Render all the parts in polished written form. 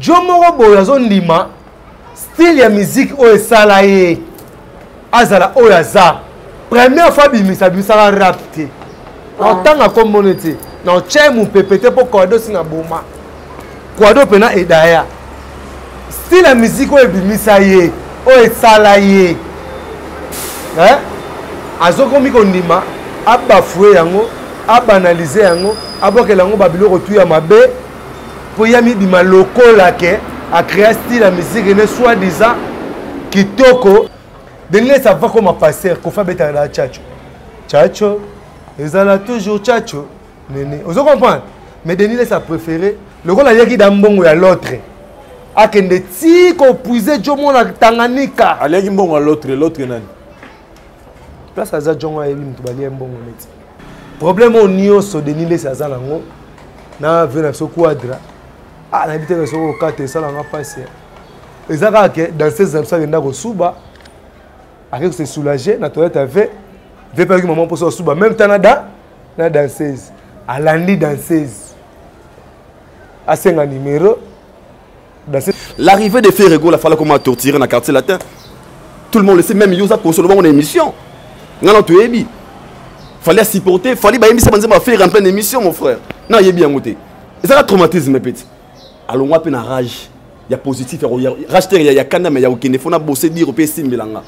Jomoro boyazo ndima style ya musique o esala ye azala o yaza première fois bimisa bisala rap te en tant que communauté na tche mu pepete po kwado singa boma kwado pena edaya style ya musique o ebimisa ye o esala ye azokomi kondima abafue yango abanalize yango abokela yango babiloko tu ya mabe po yami bima lokola ke a créé style la musique et ne soit disant kitoko Denis ça va comme un passer qu'on fait bêta la tchatcho tchatcho ils ont toujours tchatcho vous comprenez mais Denis ça préféré le rôle là qui dans bongo ya l'autre a kende ti ko puiser jomo na Tanganyika allez bongo l'autre nani place aza jongo yebi mtu bali mbongo neti problème au nio so Denis ça za lango na vena so quadra ah na bité so ko kate ça nga passer ezaka ke dans ces absents venda ko suba avec se soulager na toilette avait veut pas que maman pour suba même Canada na danseuse alandi danseuse a 5 numéro danseuse l'arrivée de Ferrego la fallait comment torturer dans le quartier latin tout le monde le sait même Yosa pour seulement mon émission ngana to yebi fallait supporter fallait ba yemisa banze ba faire en pleine émission mon frère na yebi ngote et ça la traumatisme petit alors moi peine rage il y a positif il y a racheter il y a kana mais il y a aucun faut na bosser dire au PC Milanga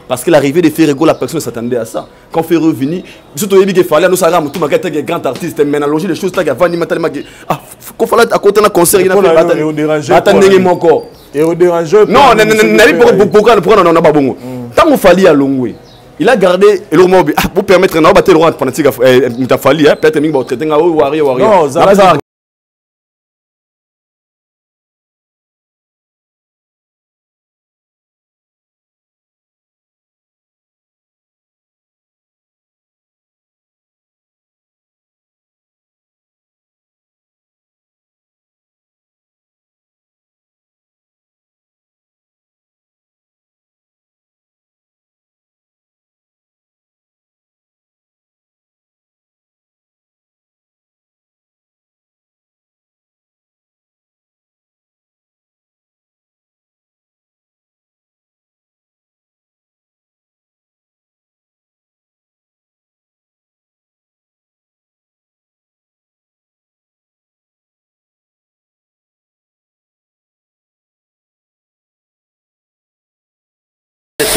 parce que l'arrivée de Ferrego la personne s'attendait à ça quand Ferrego venu surtout yebi que fallait nous saram tout maquette que grand artiste mais analogie les choses ta vani matalement ah qu'on fallait à côté na concert il a fait attendez mon corps et au déranger non pourquoi non pas bon tant on fallait à Longwe il a gardé le mot pour permettre na battre le roi fanatique mutafali peut-être mingi ba traiter nga wari non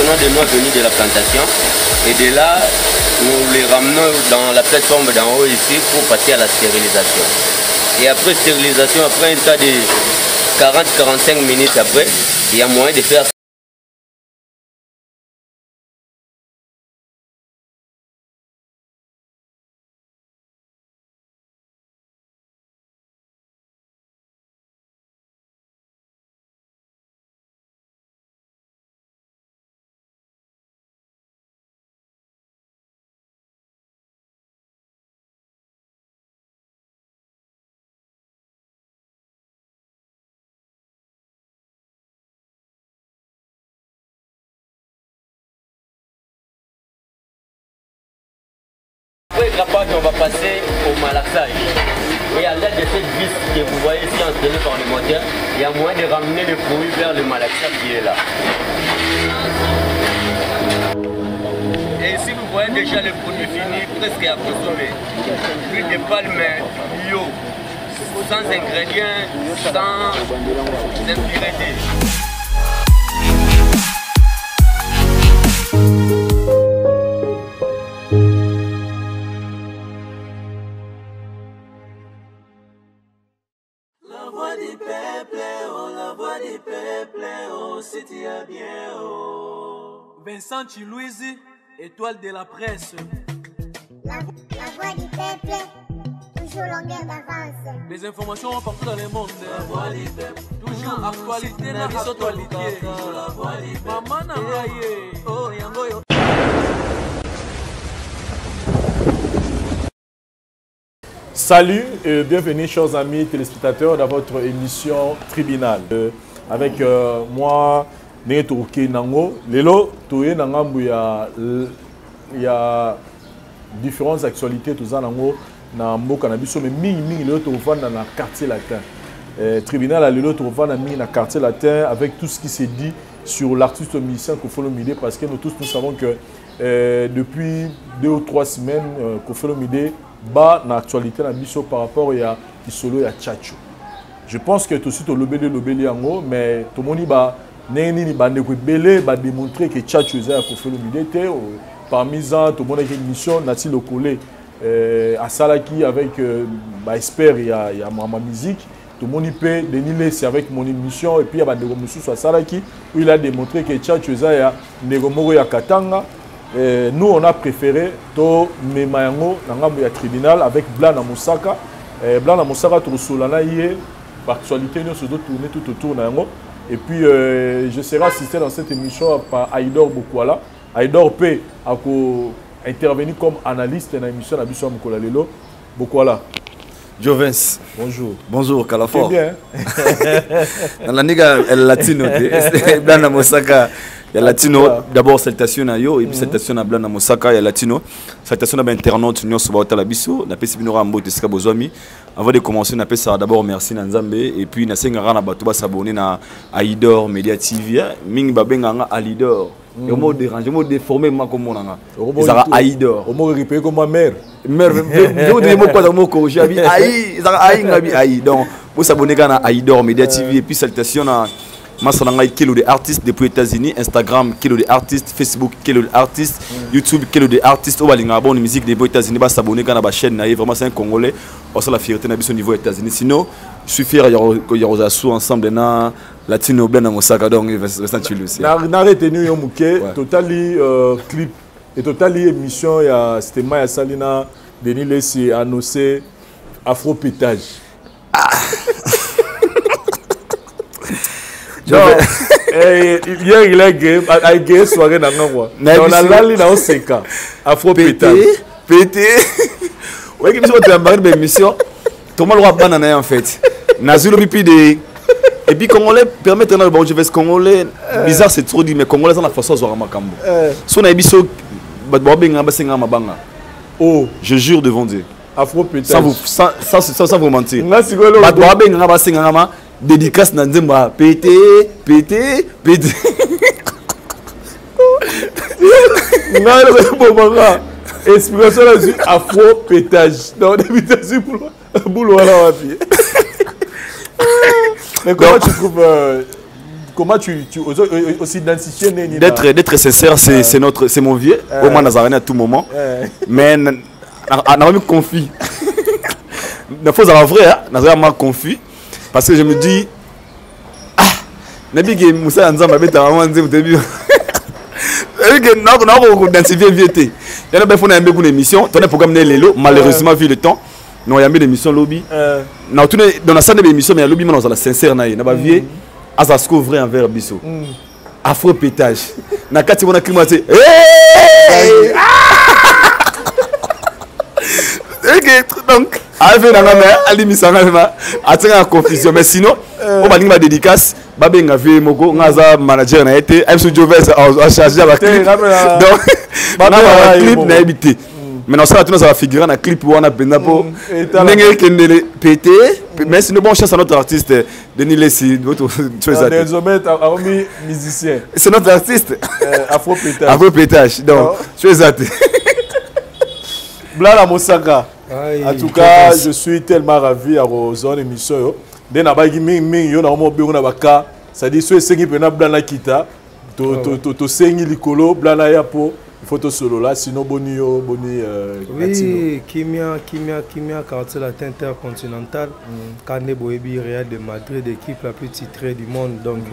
de nous venus de la plantation et de là nous les ramenons dans la plateforme d'en haut ici pour passer à la stérilisation. Et après stérilisation, après un tas de 40-45 minutes après, il y a moyen de faire on va passer au malaxage. Et à l'aide de cette vis que vous voyez ici entraînée par le moteur, il y a moyen de ramener le produit vers le malaxage qui est là. Et ici vous voyez déjà le produit fini, presque à consommer. L'huile de palme bio, sans ingrédients, sans impuretés. Vincent Chilouise, étoile de la presse. La voix du peuple, toujours longueur d'avance. Les informations partout dans le monde. La voix du peuple, toujours actualité na actualité. La voix du peuple. Maman na ngaye. Oh yango. Salut et bienvenue chers amis téléspectateurs dans votre émission Tribunal. Avec moi Nétourki Nango, Lelo, Toué Nangambu, il y a différentes actualités, tout ça, Nango, Nambo Cannabis, mais Ming, Lelo, dans le quartier latin. tribunal à l'autre on va dans le quartier latin avec tout ce qui s'est dit sur l'artiste musicien Koffi Olomide parce que nous tous nous savons que depuis 2 ou 3 semaines Koffi Olomide bat dans l'actualité dans biso par rapport à Isolo et à Tchatcho. Je pense que tout de suite au lobeli yango mais tout le monde va démontrer que Tchatcho est à Koffi Olomide parmi ça tout le monde a une mission Nati Lokole à Salaki avec Esper et à ma musique. Tout le monde peut déniler c'est avec mon émission et puis il y a des Gomusu sur Salaki où il a démontré que Tchatcho est à Negomoro ya Katanga. Nous on a préféré to Memayango dans le tribunal avec Blana Moussaka. Blana Moussaka tout solana hier l'actualité nous se doit tourner tout autour d'ango. Et puis je serai assisté dans cette émission par Aïdor Bokwala. Aïdor peut intervenir comme analyste dans l'émission de Abissou Moukolalelo. Bokwala. Jovens. Bonjour. Bonjour, Calafor. C'est bien. La nègre, elle latino. Blana Moussaka. Il y a latino. D'abord, salutation à yo. Et puis, salutation à Blana Moussaka. Il y a latino. Salutation à l'internaute. Nous sommes à Labissou. Nous sommes à avant de commencer, on appelle ça d'abord merci Nanzambe. Et puis, nous sommes s'abonner à Aïdor Media TV. Ming Babenganga Alidor. Et on m'a dérangé, on m'a déformé comme on a. Ils ont Aïdor. On m'a répété comme ma mère. Mère, je dis quoi dans mon corrigé. Aïe, donc, vous s'abonner à Aïdor Media TV. Et puis, salutation à Massananga Kilo de artistes depuis les États-Unis, Instagram Kilo de artistes, Facebook Kilo de artistes, YouTube Kilo de artistes. On va aller bonne musique depuis les États-Unis, va s'abonner à la chaîne. Vraiment, c'est un Congolais. On sent la fierté au niveau des États-Unis. Sinon, je suis fier, il y a Ozasu ensemble dans Latino Blana Moussaka. Donc, il va se sentir aussi. N'a retenu un bouquet, totally clip et totally émission. C'était Maya Salina, Denis Lessi, annoncé Afro-pétage. Hier, il a gagné soirée dans le mois. On a l'allé dans le CK. Afro-pétage. Pété. Oui, qui sont en barre d'émission. Tout le monde va bananer en fait. Nazulu Bipide. Et puis, Congolais permettent de bon, je vais Congolais. Bizarre, c'est trop dit, mais Congolais, c'est la façon de voir Makambo. Si on a émission, oh, je jure devant Dieu. Afro-pétage. Sans vous mentir. Dédicace dans Nzemba. Pété. Explication là-dessus, afro-pétage. Non, débitation pour boulot à la vie. Mais comment tu trouves. Comment tu aussi identifier d'être sincère, c'est mon vieux. Au moins, Nazarene à tout moment. Mais on a eu conflit. Il faut avoir vrai, Nazarene m'a conflit. Parce que je me dis, Nabi Moussa Nzamba avait vraiment dit au début. D'identifier vieté. Il y a une émission, on a programmé les lots, malheureusement vu le temps. Non, il y a une émission lobby. Dans la salle de l'émission, mais il y a lobby, mais on a sincère. Il y a vie, Azasko vrai envers Bisso. Afro-pétage. Nakati on a climaté. Donc, avec la mère, elle dit à confusion. Mais sinon, on va dire ma dédicace. Babé nga vu moko ngaza manager na été MC Joves a chargé la clip. Donc, na clip na habité. Maintenant ça tu nous va figurer na clip où on a pena pour n'engé kendele pété. Mais sinon bon chance à notre artiste Denis Lessi votre chose désormais ami musicien. C'est notre artiste Afro-pétage. Afro-pétage. Donc, chose à Blana Moussaka. En tout cas, je suis tellement ravi à Rosone émission. Dès na bagi ming yo na mo be na baka, ça dit so sengi pena Blana kita, to sengi likolo Blana ya po, il faut to solo là sinon boni oui, Kimia quartier latin intercontinental, Kane Boebi Real de Madrid, équipe la plus titrée du monde donc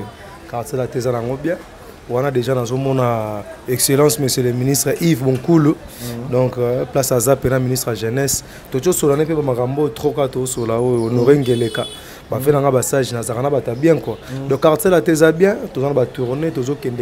quartier latin za nango bien. On a déjà dans mon excellence, monsieur le ministre Yves Bonkoulou. Donc, place à Zapena, ministre de la Jeunesse. Tout le monde a fait un trop de sur la haut, on aurait Ngeleka. On fait un passage, on a bien quoi. Donc, quartier là, t'es bien, tout le monde va tourner, tout le monde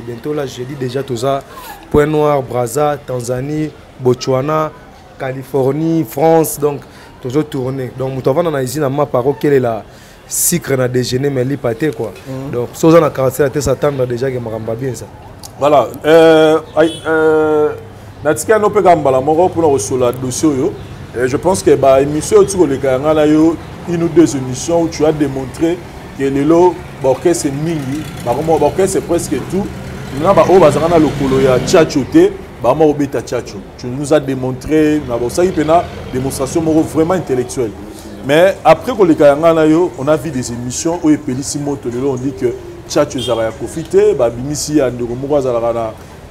bientôt là, je dis déjà tout ça. Point Noir, Brazza, Tanzanie, Botswana, Californie, France, donc, tout le monde tourner. Donc, nous avons ici dans ma parole, quelle est la. Sucre na déjeuner mais li pâté quoi. Donc si on a caractère tête s'attendre déjà que maramba bien ça. Voilà natika no pe gamba la moko pour na sola dossier yo. Je pense que ba émission tu ko le kanga na yo une ou deux émissions où tu as démontré que l'orchestre est mingi, l'orchestre c'est presque tout. Nous avons le colo ya Tchatcho te, tu nous as démontré, ça y a une démonstration vraiment intellectuelle. Mais après qu'on on a vu des émissions où on dit que Tchatcho a profité, Bimisi a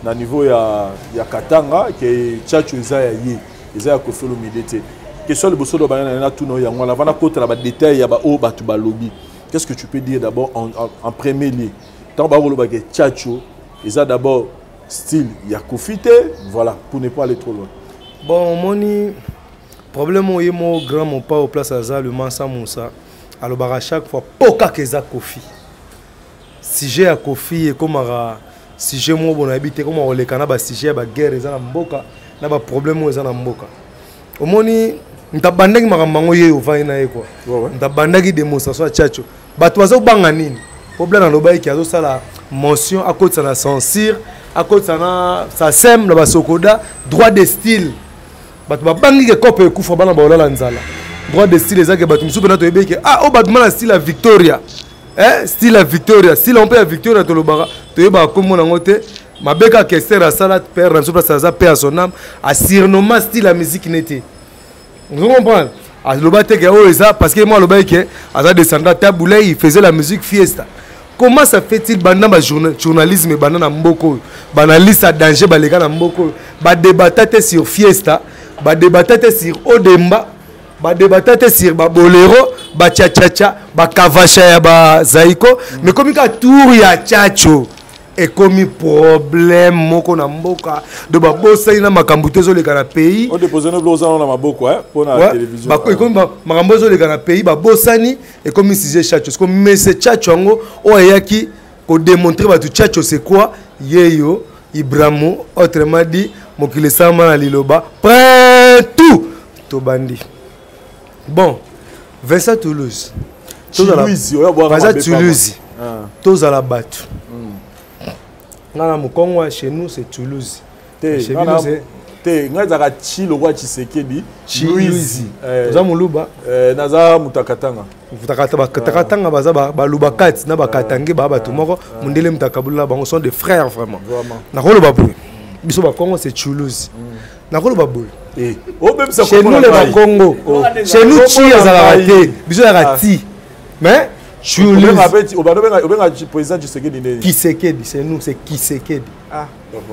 na niveau ya Katanga, que Tchatcho a profité le médité. Question de Bosso de Bayana, tout le monde, on a côté la détail, il y a ba lobby. Qu'est-ce que tu peux dire d'abord en premier lieu? Tant que Tchatcho, ils ont d'abord style, il y a profité, voilà, pour ne pas aller trop loin. Bon, mon problème, c'est mon grand, mon pas au place à ça, le Mansa Moussa. Alors, à chaque fois, pourquoi que ça Kofi? Si j'ai à Kofi, et comme si j'ai mon bon habité, comme on les canabas, si j'ai la guerre, ils ont un boka, n'a pas problème, ils ont un boka. Au moni, n'ta bandaki makambango ye ovai na ye quoi. N'ta bandaki démonstration à Tchatcho. Batwazo banganini. Problème dans l'obaï qui a ça mention à cause de la censure, à cause de sa sème la basokoda, droit de style. Batwa bangi ke kope kufa bana ba olala nzala. Droit de style ezake batu musu bena to ebeke ah o batuma na style la Victoria. Style la Victoria, style on peut la Victoria to lobara to yeba komo na ngote. Mabeka Kester à Salat père Ranso place à paix à son âme à surnommer style la musique n'était. Vous comprenez? À l'obate que oh ça parce que moi l'obate que à ça descendant Taboulay il faisait la musique fiesta. Comment ça fait-il bandana journalisme bandana mboko banaliste à danger balega na mboko ba débattate sur fiesta ba débattate sur Odemba ba débattate sur ba bolero ba cha ba kavacha ya ba zaiko mais comme ka tour ya Tchatcho et comme problème moko na mboka de ba bossa ina makambuto zo le kana pays on dépose nos blosons na maboko pour la télévision ba ko comme makambo zo le kana pays ba bossani et comme si Tchatcho comme mais c'est Tchatcho ngo o yaki ko démontrer ba tout Tchatcho c'est quoi yeyo Ibramo autrement dit mokile sama na liloba tout to bandi bon Vincent Toulouse Toulouse tous à la batte. Chez nous, c'est Toulouse. Chez nous, c'est... Louise. Zamuluba. Naza Mutakatanga. Mutakatanga, baluba kat, na bakatangi, babatumoko, mundele mutakabula, on sont des frères vraiment. Na rolo babou. Biso ba Congo c'est Toulouse. Na rolo babou. Chez nous les Congo. Chez nous tu es à la raté. Biso la rati. Mais Toulouse. Kisekedi, c'est nous, c'est Kisekedi. Ah, si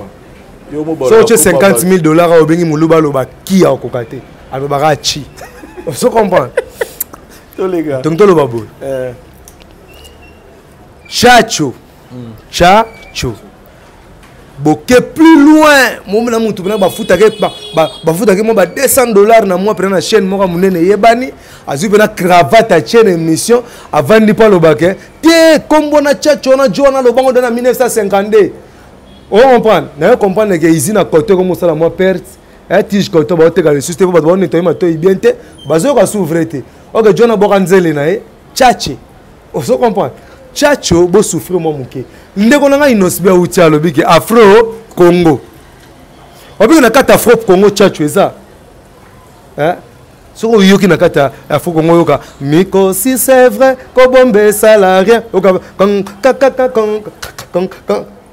tu as 50 000 $, au Bengi Moulouba, Loba, qui a au Kokate? Alors, Barachi. Vous comprenez? Donc, le babou. Tchatcho. Tchatcho. Boké plus loin. Moi, je suis venu à foutre $200 na moi pour la chaîne. Moi, je suis venu à une cravate à chaîne émission avant de parler au baquet. Tiens, comme on a Tchatcho, on a Joana le banc dans 1952. On comprend. On comprend que ici, na côté comme ça, la moi perte. Et tige côté, bah, tu as le système, bah, on est tombé, toi, il bien te. Bah, ça, on a souffert. Ok, Joana Boranzele na Tchatché. On se comprend. Tchatcho, bo souffrir moi mouké. Ndeko nanga inosbia uti alobi ke Afro Congo. Obi na kata Afro Congo Tchatcho eza. Soko yoki na kata Afro Congo yoka Miko si c'est vrai ko bombe salarié. Oka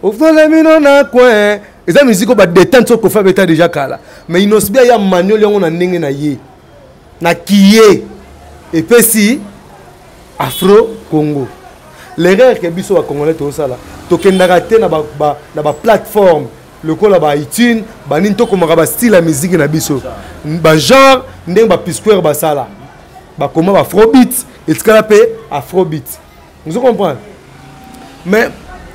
au fond les mino na coin. Eza musique ba détente soko fa beta déjà kala. Mais inosbia ya manuel yango na ndenge na ye. Na kiye. Et puis si Afro Congo. L'erreur que biso ba congolais to sala to kendaka te na ba plateforme le ko la ba iTunes ba ninto ko ba style la musique na biso ba genre ndeng ba pisquare ba sala ba comment ba afrobeat et ce qu'on appelle afrobeat. Vous comprenez? Mais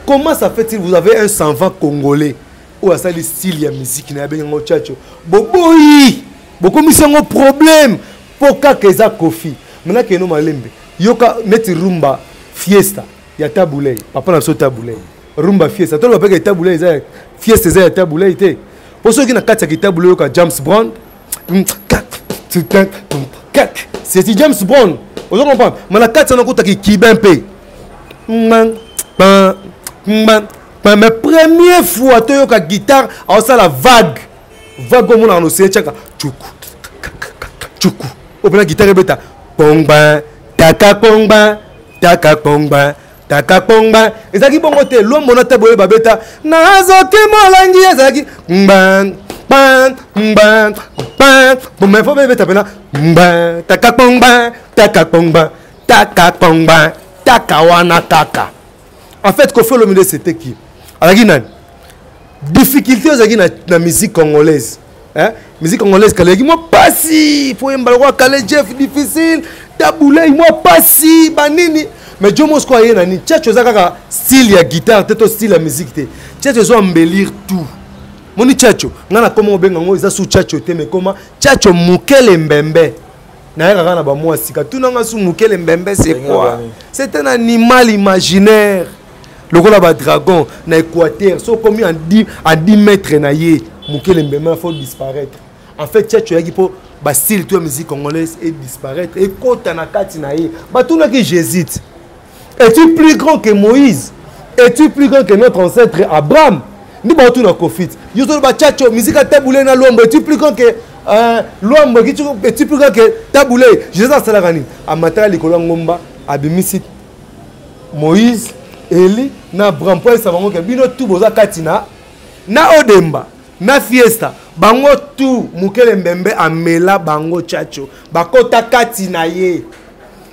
comment ça fait-il vous avez un savant congolais ou ça le style ya musique na ben ngo Tchatcho boboyi beaucoup mis un problème pour que ça Kofi maintenant que nous malembe yoka neti rumba fiesta ya Taboulay papa na so Taboulay rumba fiesta to le papa Taboulay za fiesta za Taboulay te pour ceux qui na kata ki Taboulay ka James Brown c'est James Brown vous comprenez mais la kata na kota ki Kibempe mais première fois to yoka guitare à ça la vague au monde en océan tchaka tchuku tchuku au la guitare beta pongba taka pongba taka pongba taka pongba ezaki bongo te lombo na taboye babeta nazoki molangi ezaki bang bang bang bang mais faut bebeta pena bang taka pongba taka pongba taka pongba taka wana taka. En fait Koffi Olomide c'était qui alaki nani difficulté ozaki na musique congolaise. Hein? Musique congolaise, moi pas si, faut un balroi calé Jeff difficile, taboulé, moi pas si, banini. Mais Dieu m'a quoi yéna ni, tchatcho zaka style ya guitare, tête style la musique te. Tchatcho zo embellir tout. Moni tchatcho, ngana comment benga ngo isa sous tchatcho te mais comment tchatcho mukele mbembe. Na yaka kana ba moi sika, tout nanga sous mukele mbembe c'est quoi? C'est un animal imaginaire. Le gars là dragon na Équateur, so combien à 10 mètres na yé. Mukele Mbembe faut disparaître. En fait, tu as dit pour style de musique congolaise et disparaître. Et quand tu as kati na ye, bah tout là que j'hésite. Es-tu plus grand que Moïse? Es-tu plus grand que notre ancêtre Abraham? Ni ba tout na Koffi. Yo to ba tchatcho musique à taboulé na Luambo. Es-tu plus grand que Luambo? Es-tu plus grand que taboulé? Je sais ça la rani. Amata likolo ngomba abimisi Moïse, Eli na Abraham pour ça bango ke bino tout boza kati na Odemba. Na fiesta bango tout Mukele Mbembe amela bango tchatcho bakota kati na ye.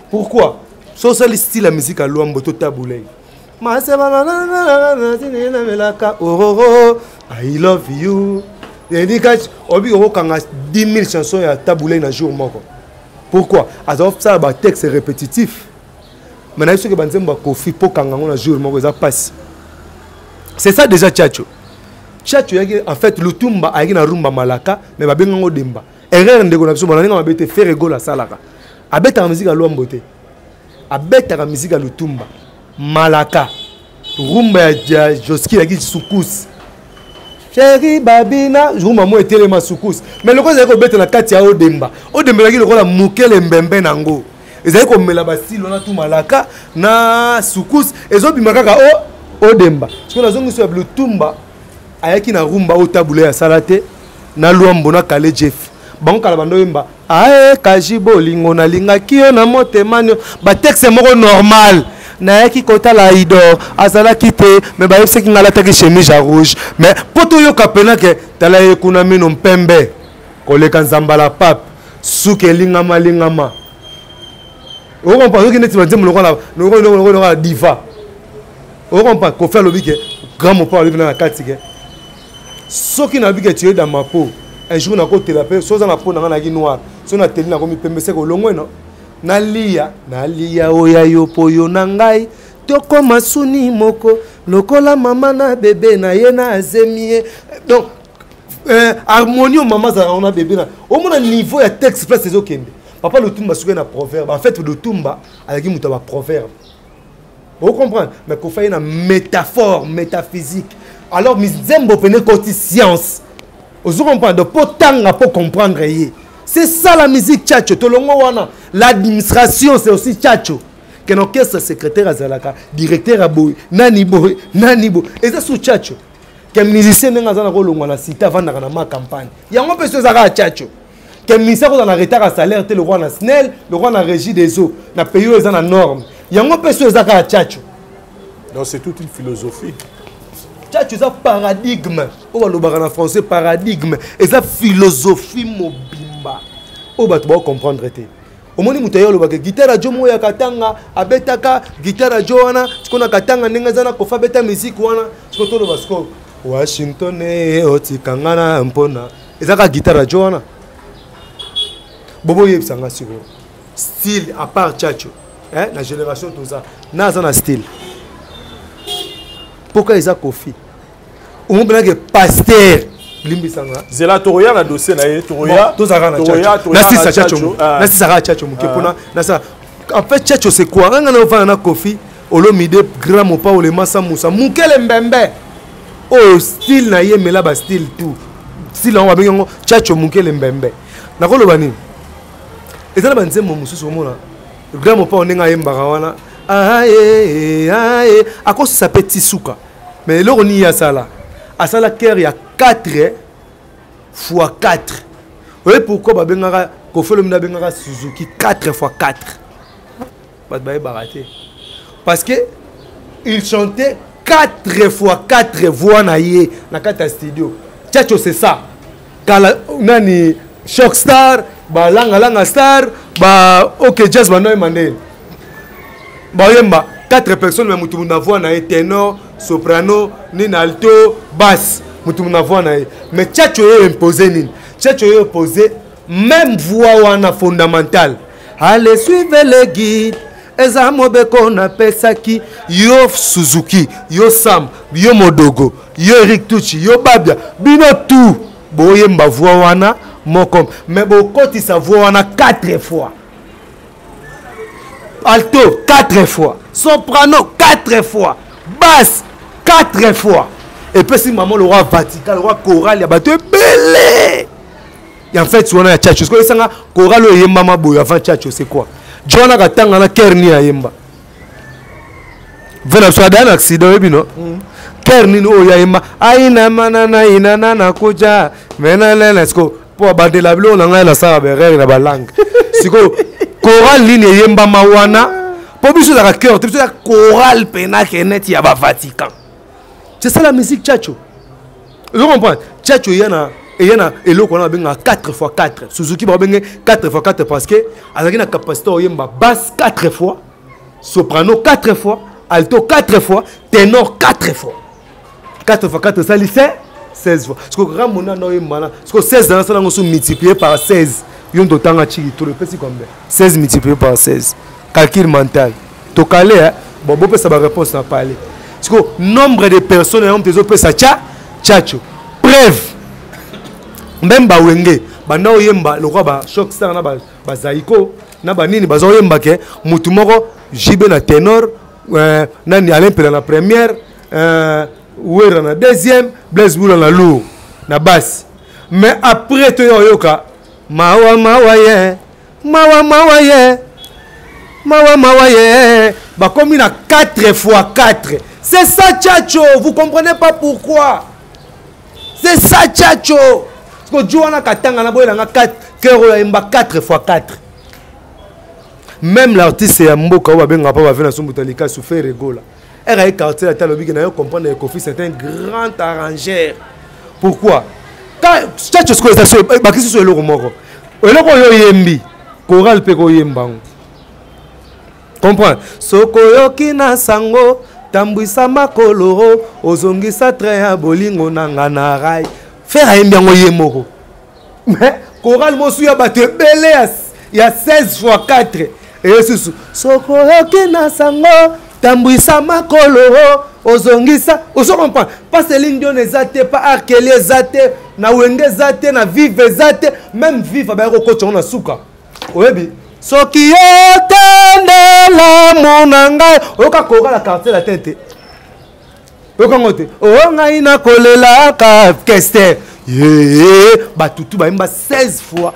Pourquoi? So ça le style la musique à Luambo to taboulé. Ma se melaka ororo I love you. Et dit obi oro kanga 10 000 chansons ya taboulé na jour moko. Pourquoi? Azov ça ba texte répétitif. Maintenant ce que banzemba Koffi po kanga na jour moko ça passe. C'est ça déjà tchatcho. Tchatcho en fait Lutumba a na rumba malaka mais babenga ngo demba. Erreur ndeko na biso bana nga mabete faire ego la salaka. Abeta la musique à Luambo te. Abeta la musique à Lutumba. Malaka. Rumba ya Joski la gi soukous. Chéri babina, rumba mo etele ma soukous. Mais le cause ko beta na kati ya Odemba. Odemba la gi le ko la Mukele Mbembe nango. Ezali ko mela basilo na tout malaka na soukous ezo bimaka ka Odemba. Parce que la zone sur Lutumba ayaki na rumba o taboulé ya salate na Luambo na kale Jeff bango kala bando yemba ae kajibo lingo na linga kio na motema nyo ba texte moko normal na yaki kota la idor azala kite mais ba yebse ki ngala taki chemise rouge mais poto yo kapena ke tala ye kuna mino mpembe koleka nzambala pap suke lingama lingama o kompa ki neti banzemu lokona na diva o kompa ko faire lobi ke grand mon père lui na kati ke ce qui n'a vu que tu es dans ma peau, un jour na ko télapé, chose na peau na ngi noir, so na teli na ko mi pembe se ko longwe no. Na lia oya yo poyo na ngai, toko masuni moko, lokola mama na bébé na ye na azemie. Donc harmonie maman za on a bébé na. Au moins niveau ya texte place ces okende. Papa Lutumba souke na proverbe. En fait Lutumba alaki muta ba proverbe. Vous comprenez? Mais qu'on fait une métaphore métaphysique. Alors, Mizembo pene côté science. Vous comprenez? De potanga pour comprendre. C'est ça la musique tchatcho. L'administration, c'est aussi tchatcho. Qu'un orchestre secrétaire à Zalaka, directeur à Boy, Nani Boy. Et ça c'est tchatcho. Qu'un musicien n'a pas de cité avant de ma campagne. Il y a un peu de choses à tchatcho. Qu'un ministère dans un retard à salaire, le roi na SNEL, le roi na régie des eaux, na pays aux normes. Il y a un peu de choses à tchatcho. Donc c'est toute une philosophie. Tchatcho, c'est un paradigme. On va le dire en français, paradigme. Et ça philosophie mobimba. On va comprendre. Au moins, nous avons dit que guitare jomo ya katanga, abetaka, guitare joana, ce qu'on a katanga, n'engazana, kofa beta musique wana, ce qu'on a basko. Washington otikangana mpona. Et ça guitare joana. Bobo yeb sanga siko. Style à part Tchatcho. Hein, la génération tout ça. N'a style. Pourquoi ils ont Koffi? On a que pasteur limbi sanga. Zela Toroya na dossier na ye Toroya. Tozara na Tchatcho. Na Tchatcho. Na Sara Tchatcho mukepona. Na ça. En fait Tchatcho c'est quoi? On a offert na Koffi. Olomide grand mopa ole masa musa. Mukele Mbembe. Oh style na ye mela ba style tout. Style on va bien Tchatcho Mukele Mbembe. Na ko lobani. Et ça ba nzembo mususu mona. Grand mopa onenga yembaka wana. Aïe, à cause de sa petite souka. Mais là, on y a ça là. À ça, la cœur, il y a 4 fois 4. Vous voyez pourquoi Kofi Olomide bengaka Suzuki 4x4. Pas de baraté. Parce que il chantait 4x4 voix na yé na kata studio. Tchatcho c'est ça. Kala nani Shockstar, ba langa star, ba OK Jazz Manoy Mandel. Ba yemba 4 personnes mais mutu na voix na yé ténor, soprano, ni alto, basse. Mutu na voix na yé. Mais Tchatcho est imposé nini. Tchatcho est imposé même voix wana fondamentale. Allez suivre le guide. Eza mobeko na pesaki yo Suzuki, yo Sam, yo Modogo, yo Eric Tucci, yo Babia, bino tout. Boyemba voix wana mokom. Mais bokoti sa voix wana 4 fois. Alto 4 fois. Soprano 4 fois. Basse 4 fois. Et puis si maman le roi Vatican, le roi choral, il y a battu belé. Et en fait, on a tchatcho. Parce que ça choral le yemba ma boy avant tchatcho c'est quoi? John a gatanga na kerni ya yemba. Vena swada na accident ebino. Kerni no ya yemba. Aina manana ina na kuja. Mena let's go. Po bande la blo na ngala sa berere na balang. Siko choral ligne yemba mawana. Po biso da cœur, tu biso choral pena kenet ya ba Vatican. C'est ça la musique tchatcho. Vous comprenez? Tchatcho yana et il y a 4x4. Suzuki va 4x4 parce que il a une capacité de basse 4 fois, soprano 4 fois, alto 4 fois, ténor 4 fois. 4x4, ça lui fait 16 fois. Parce que 16 ans, ça a multiplié par 16. Il y a tout le petit combien 16 multiplié par 16. Calcul mental. Tu as calé, bon, ça va réponse à parler. Parce que nombre de personnes, des autres, ça tchatcho. Preuve. Même ba wenge banda oyemba le roi ba Shockstar na ba Zaiko na ba nini bazo oyemba ke mutu moko jibe na ténor nani Alain Pela na première Wera na deuxième Blaise Boula na lourd na basse mais après to yoka mawa ye ba comme na 4x4 c'est ça tchatcho vous comprenez pas pourquoi c'est ça tchatcho. Parce que Dieu a 4x4. Même l'artiste est un mot qui va venir à son boutalika souffrir rigola. Elle a écarté la talobi qui n'a comprendre que Kofi c'est un grand arrangeur. Pourquoi? Quand tu as ce que c'est le moro. Et là quand yembi, choral pe ko yemba. Comprends? Sokoyo kina sango tambwisa makolo ozongisa tre ya bolingo nanga na rai. Faire un bien moko. Mais choral mosuya battu belé il y a 16x4 et sous sokoyoki na sango tambwisa makolo ozongisa ozo comprendre pas Céline Dion ezate pas Arkeli ezate na wenge ezate na vive ezate même vive ba ko kocha na suka oyebi soki yotende la monanga oka choral la quartier la tête. Oh ngai na kolela ka kester batutu ba 16 fois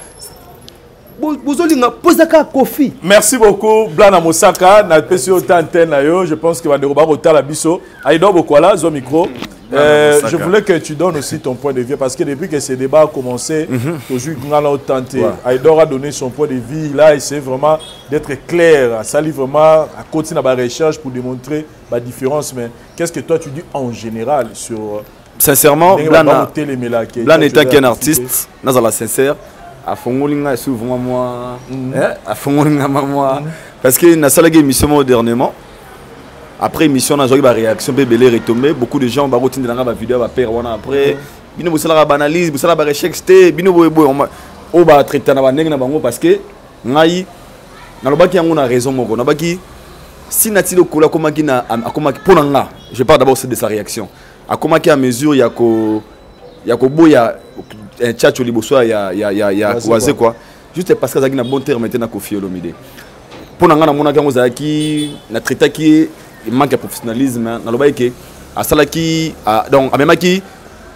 bozolinga posaka Kofi. Merci beaucoup Blana Mosaka na pesio antenne yo je pense que va deroba rotala biso aido bokwala zo micro. Je voulais que tu donnes aussi ton point de vue parce que depuis que ce débat a commencé, toujours on a tenté. Aïdor a donné son point de vue. Là, il essaie vraiment d'être clair. Ça lui vraiment à continuer la recherche pour démontrer la différence. Mais qu'est-ce que toi tu dis en général sur sincèrement, Blan étant qu'un artiste, dans la sincère, à Fongolinga souvent moi, à Fongolinga moi, parce que na salle émission modernement. Après émission, on a joué la réaction, bébé retombé. Beaucoup de gens ont retenu dans la vidéo, après. Bino vous la analyse, vous la recherche, bino on va traiter na baneng na bango parce que ngai na lobaki yango na raison moko na baki si natilo kola komaki na akomaki pona nga. Je parle d'abord de sa réaction. Akomaki à mesure ya ko boya un tchatcho liboso ya croisé quoi. Juste parce que ça na bon terme maintenant Kofi Olomide. Pona nga na mona kango zaki na traiter qui il manque de professionnalisme dans le bail que à ça qui donc à même qui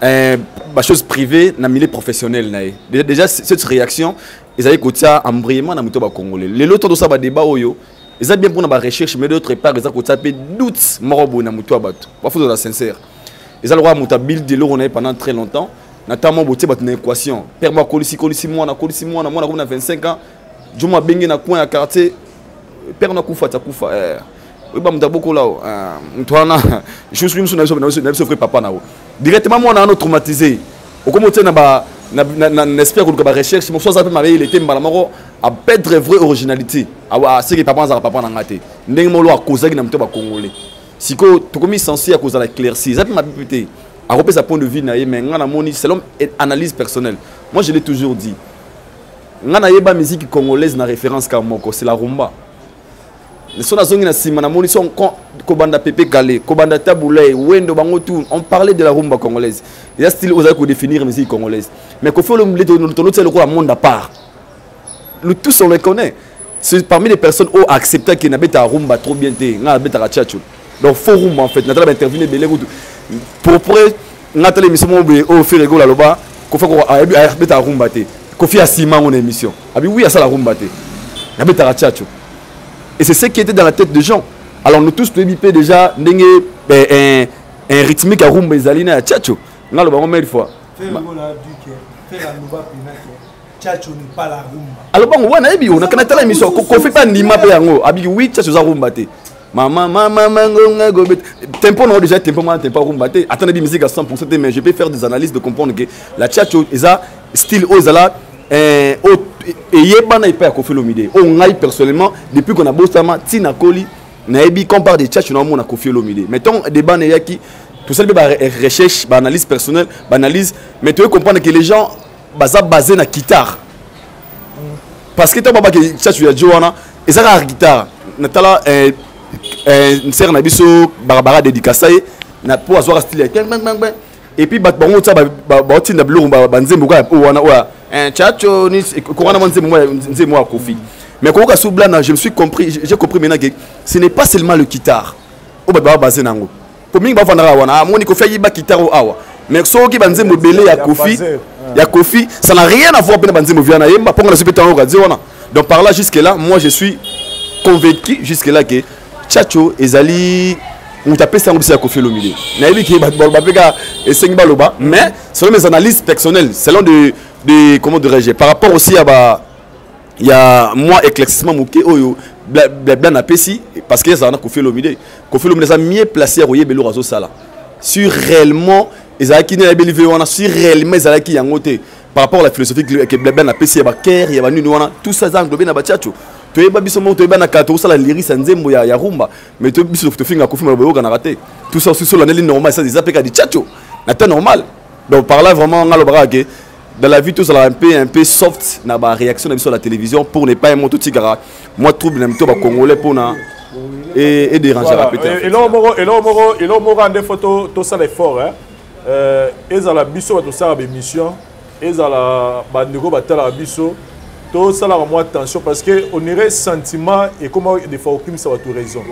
bah chose privée dans milieu professionnel déjà cette réaction ils avaient côté embrayement dans le monde congolais les autres de ça ba débat oyo ils ont bien pour la recherche mais d'autre part ils ont côté doute morobo na muto abatu pas faut de la sincère ils ont le droit muta build de l'eau pendant très longtemps notamment botie bato na équation père moi kolisi moi na 25 ans je m'a bengi na coin à quartier père na kufa ta kufa oui ba mta boko là mtwana je suis sur na frère papa na directement moi na traumatisé au comme na ba n'espère que la recherche mon soit ma il était malamaro à perdre vraie originalité à ce que papa na papa na ngate ndenge mo lo a causer ki na mto ba congolais siko to comme censé à cause de la éclaircie ça peut m'habiter à repérer sa point de vue na mais ngana moni selon analyse personnelle moi je l'ai toujours dit ngana yeba musique congolaise na référence ka moko c'est la rumba son azongi na sima na moni son kobanda Pepe Kale kobanda Taboulay wendo bango tout on parlait de la rumba congolaise il y a style osait ko définir musique congolaise mais ko faut le le monde à part nous tous on le connaît c'est parmi les personnes qui ont accepté que na beta rumba trop bien té na beta chacho donc faut rumba en fait natala intervenir belé pour natala émission au fait rigolo loba ko fa ko beta rumba té ko fi asima mon émission abi oui à ça la rumba té na beta chacho. Et c'est ce qui était dans la tête des gens. Alors nous tous nous bipé déjà un rythmique à rumba ezalina à tchatcho. On a le baron mille fois. Tchatcho n'est pas la rumba. Alors bon on a on a connaître la mission qu'on fait pas ni mapé yango. Abi oui tchatcho za rumba té. Mama ngonga gobet. Tempo non déjà tempo rumba té. Attendez musique à 100% mais je peux faire des analyses de comprendre que la tchatcho eza style ozala et yebana ipa ko Olomide on ngai personnellement depuis qu'on a bossama tina koli na ebi qu'on parle de tchatch na mona ko Olomide mettons débat na yaki tout ça ba recherche ba analyse personnelle ba analyse mais tu veux comprendre que les gens baza basé na guitare parce que toi baba que tchatch ya joana ezaka guitare na tala ser na biso barbara dédicace na pour avoir style et puis bango ça ba tinda blou ba nzembo ka wana oya tchatcho ni korana nzembo à Kofi mais quand soublana je me suis compris j'ai compris maintenant que ce n'est pas seulement le guitare au ba basé nango pour mingi ba fandara wana moni ko fayi ba guitare o awa mais so ki banzembo belé ya Kofi ça n'a rien à voir avec banzembo viana yemba ponga na sepeta o radio wana donc par là jusque là moi je suis convaincu jusque là que tchatcho ezali on t'a payé ça à Kofi Olomide. Naïbi qui est et cinq baloba, mais selon mes analyses personnelles, selon de comment dirais-je, par rapport aussi à il y a moi éclaircissement mouké oyo bla na pesi parce que ça na Kofi Olomide. Kofi Olomide ça mieux placé à Royer Belo Razo Sala. Sur réellement ezaki na belivé on a sur réellement ezaki yangote par rapport à la philosophie que bla na pesi ya ba ker ya ba nuni wana tout ça ça englobé na ba tchatcho. Tu es biso mo to na kato ça la lyrics nzembo ya rumba mais tu biso to finga ko fima boyo kana raté tout ça sur la ligne normale ça des apeka di tchatcho na temps normal donc par là vraiment ngalo barake dans la vie tout ça un peu soft na ba réaction sur la télévision pour ne pas aimer tout tigara moi trouble na mito ba congolais pour na et déranger la peut-être et là moro ande photo tout ça l'effort hein et la biso to ça ba émission et la bandeko batala biso tout ça là moi attention parce que on irait sentiment et comment des fois aucune ça va tout raison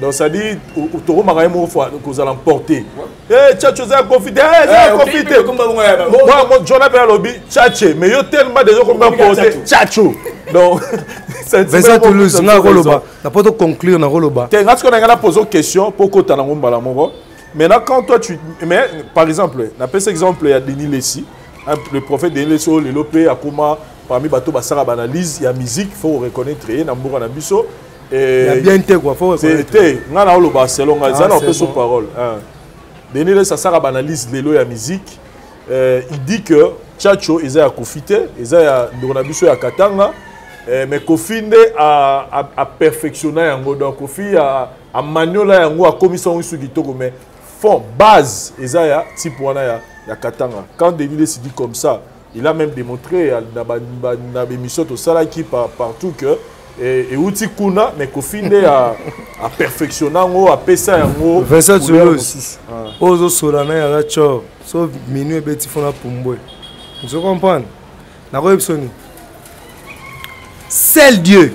donc ça dit tu remarques moi fois que vous allez emporter eh tchatcho ça confité moi j'en appelle lobby tchatché mais yo tellement déjà comme emporter tchatcho donc Vincent Toulouse na roloba na pas to conclure na roloba tu est-ce qu'on a posé une question pour que tu na ngomba la moro maintenant quand toi tu mais par exemple on appelle cet exemple il y a Denis Lessi le prophète Denis Lessi le lopé akuma parmi bateau basara analyse il y a musique faut reconnaître et na mboka na biso et il y a bien été quoi faut reconnaître c'était ngana lo Barcelone ça na peu son parole Denis Lessi ça analyse lelo ya musique il dit que tchatcho eza ya kofite eza ya ndona biso ya katanga mais Kofi nde a perfectionner yango donc Kofi a maniola yango a commission sur kitoko mais fond base eza ya type wana ya katanga quand Denis Lessi dit comme ça il a même démontré dans l'émission tout ça là qui partout que et outil kuna mais Kofi nde a perfectionner yango a pesa yango Vincent Toulouse ozo solana ya la cho so minuit beti fona pumbwe vous comprenez na ko epsoni seul Dieu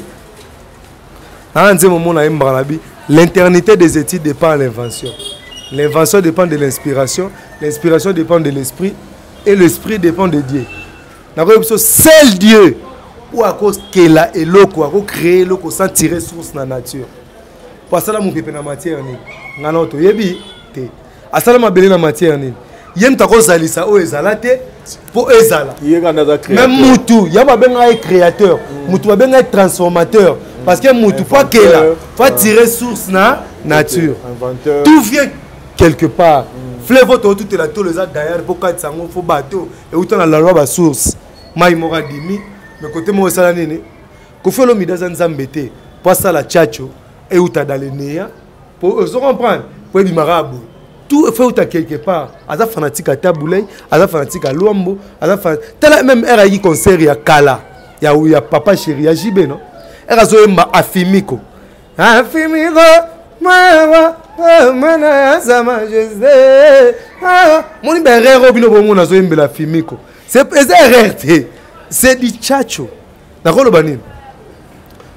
l'éternité des études dépend de l'invention. L'invention dépend de l'inspiration. L'inspiration dépend de l'esprit. Et l'esprit dépend de Dieu. Seul Dieu ou à cause qu'il a et l'eau à créer l'eau sans tirer source dans la nature. Parce que là, mon pépé dans la matière, il yem tako zalisa o ezalate pour ezala même mutu yama benga créateur mutu benga transformateur parce que mutu pas que là faut tirer source na nature inventeur tout vient quelque part fleuve tout est là tout les derrière pour quatre sango faut bateau et autant la loi ba source mai mora dimi mais côté mo sala nini ko fait l'homme dans nzambete pour ça la tchacho et uta dans le néa pour se comprendre pour du marabout tout fait uta quelque part aza fanatique à taboulay aza fanatique à luambo aza tel même era yi concert ya kala ya papa chéri ya jibe non era zo mba afimiko mawa mana sama jese moni berero bino bomo na zo mbela fimiko c'est RRT c'est du tchacho nakolo banini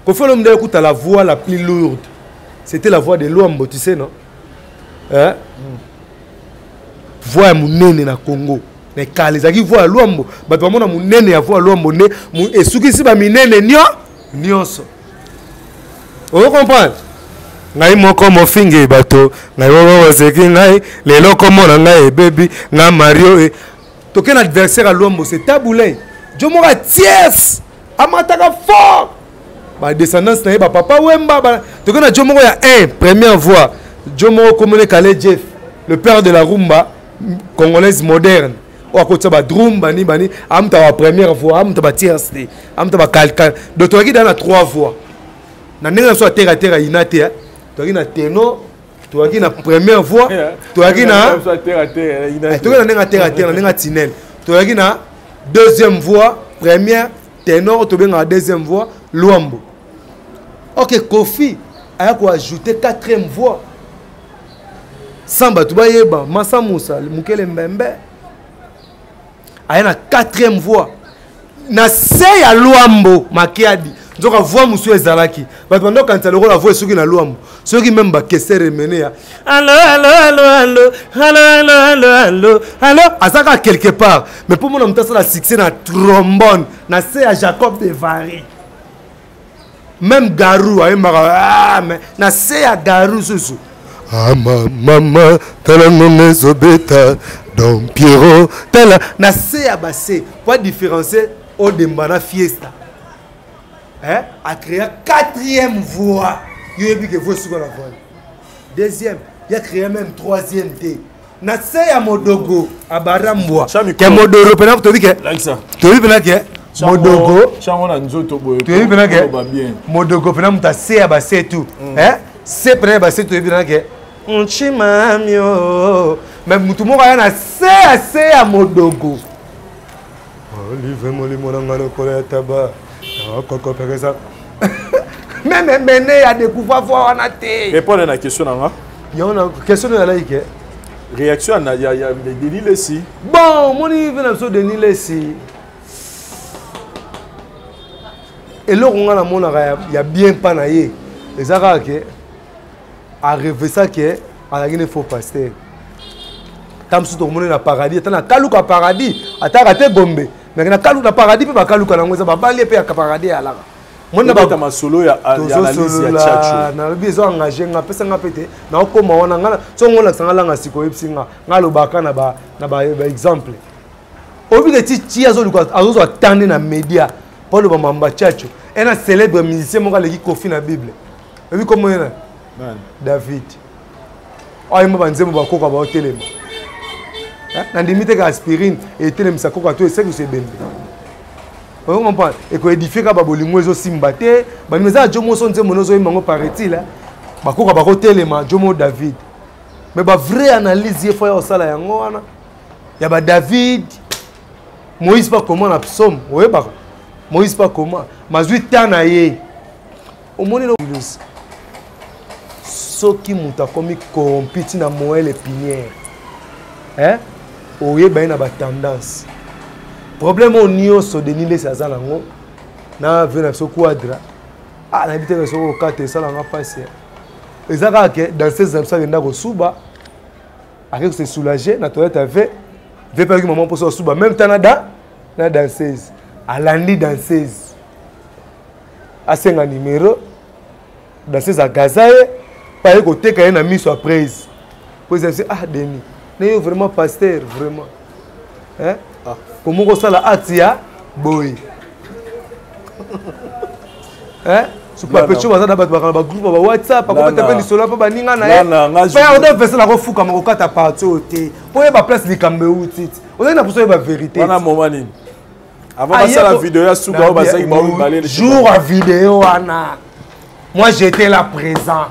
ko fait l'homme d'écouter la voix la plus lourde c'était la voix de Luambo tu sais non hein voix munene na Congo mais kalizaki voix Luambo bato bamona munene ya voix Luambo ne esukisi ba minene nyonso on comprend ngai moko mofinge bato ngai wowo seki ngai lelo komona ngai baby nga Mario e token adversaire à Luambo c'est Taboulay Jomora ties amataka fort ba descendance na ba papa Wemba token na Jomoro ya première voix Jomoro Komone Kale Jeff le père de la rumba congolaise moderne ou à côté ba drum bani amta ba première voix amta ba tierce amta ba kalka donc toi dans la trois voix na ndenge so terre inate toi na ténor toi na première voix toi na terre na tinel toi na deuxième voix première ténor to benga deuxième voix Luambo. OK, Kofi a ajouté quatrième voix. Samba Tubayeba, Massa Moussa, Mukele Mbembe. A une quatrième voix. Na se ya Luambo Makiadi. Donc la voix Moussou Ezalaki. Parce que quand tu la voix sur na Luambo, ceux qui même ba kesse remené. Allô allô allô allô allô allô allô allô azaka quelque part. Mais pour moi on t'a la succès na trombone, na se ya Jacob de Vary. Même Garou mais na se ya Garou susu. Ah maman tala none zobeta Don Pierrot tala na se ya basse pour différencier au Dembana Fiesta. Hein, a créé quatrième voix. Il y a que vous sur la voix. Deuxième, il a créé même troisième thé. Na se ya Modogo a Baramboa. Que Modogo pendant que tu dis que tu dis que Modogo tu dis que Modogo pendant que tu se ya basse tout. Hein, c'est pendant basse tu dis que Nchimamio même tout le monde a na se ya Modogo. Olive molimo na ngalo kola taba. Même mené à découvrir voir on a té. Répondez à la question là. Il y a une question de la like. Réaction à il y a Denis Lessi. Bon, mon il vient sur Denis Lessi. Et là on a la mon il y a bien pas naïe. Les ça que à rêver ça que à la guine faut passer. Tam sous tout le monde na paradis, t'as na kaluka paradis, ata raté Gombe. Mais na kaluka paradis pe ba kaluka na ngoza ba balie pe ya paradis ala. Mona ba ta solo ya analyse ya chacho. Na bizo engagé nga pesa nga pete na okoma wana ngala so ngona sangala nga siko epsinga ngalo baka na ba exemple. Obi ke ti azoluka azozo attendre na média pour le mamba chacho. Un célèbre musicien mon gars qui Kofi na Bible. Obi comment yana? David. Ay mo banzemo ba koka ba telema. Na limite ka aspirine et telema sa koka to c'est que c'est bembe. On comprend et ko édifier ka ba bolingo ezo simbate ba meza jomo so nzemo nozo imango paraît-il ba koka ba ko telema jomo David. Mais ba vraie analyse il faut ya osala yango wana. Ya ba David Moïse pas comment na psaume, ouais ba Moïse pas comment mazui tana ye. Au moni no soki muta komi corrompu na Moël épinière. Hein? Oye ba na ba tendance. Problème au nyonso de Nile Sazalango na vena so quadra. Ah na bité so ko kate sala nga passer. Ezaka que dans ces absents venda ko suba. Avec se soulager na toilette avait veut pas que maman pour so suba même tanada na danseuse. Alandi danseuse. Asenga numéro danseuse à Gazaye pas côté quand na mis surprise. Pour dire ah Denis n'est vraiment pasteur, vraiment. Hein? Comment ça la atia boy? Hein? Si pas petit chose, on a un groupe WhatsApp, on a tapé solo, on a ninga na ye. On a fait ça la refu comme on a parti au thé. Pour y place les caméras tit. On a pour ça la vérité. On a moment ni. Avant de passer la vidéo, il y a sous gars basé qui jour à vidéo ana. Moi j'étais là présent.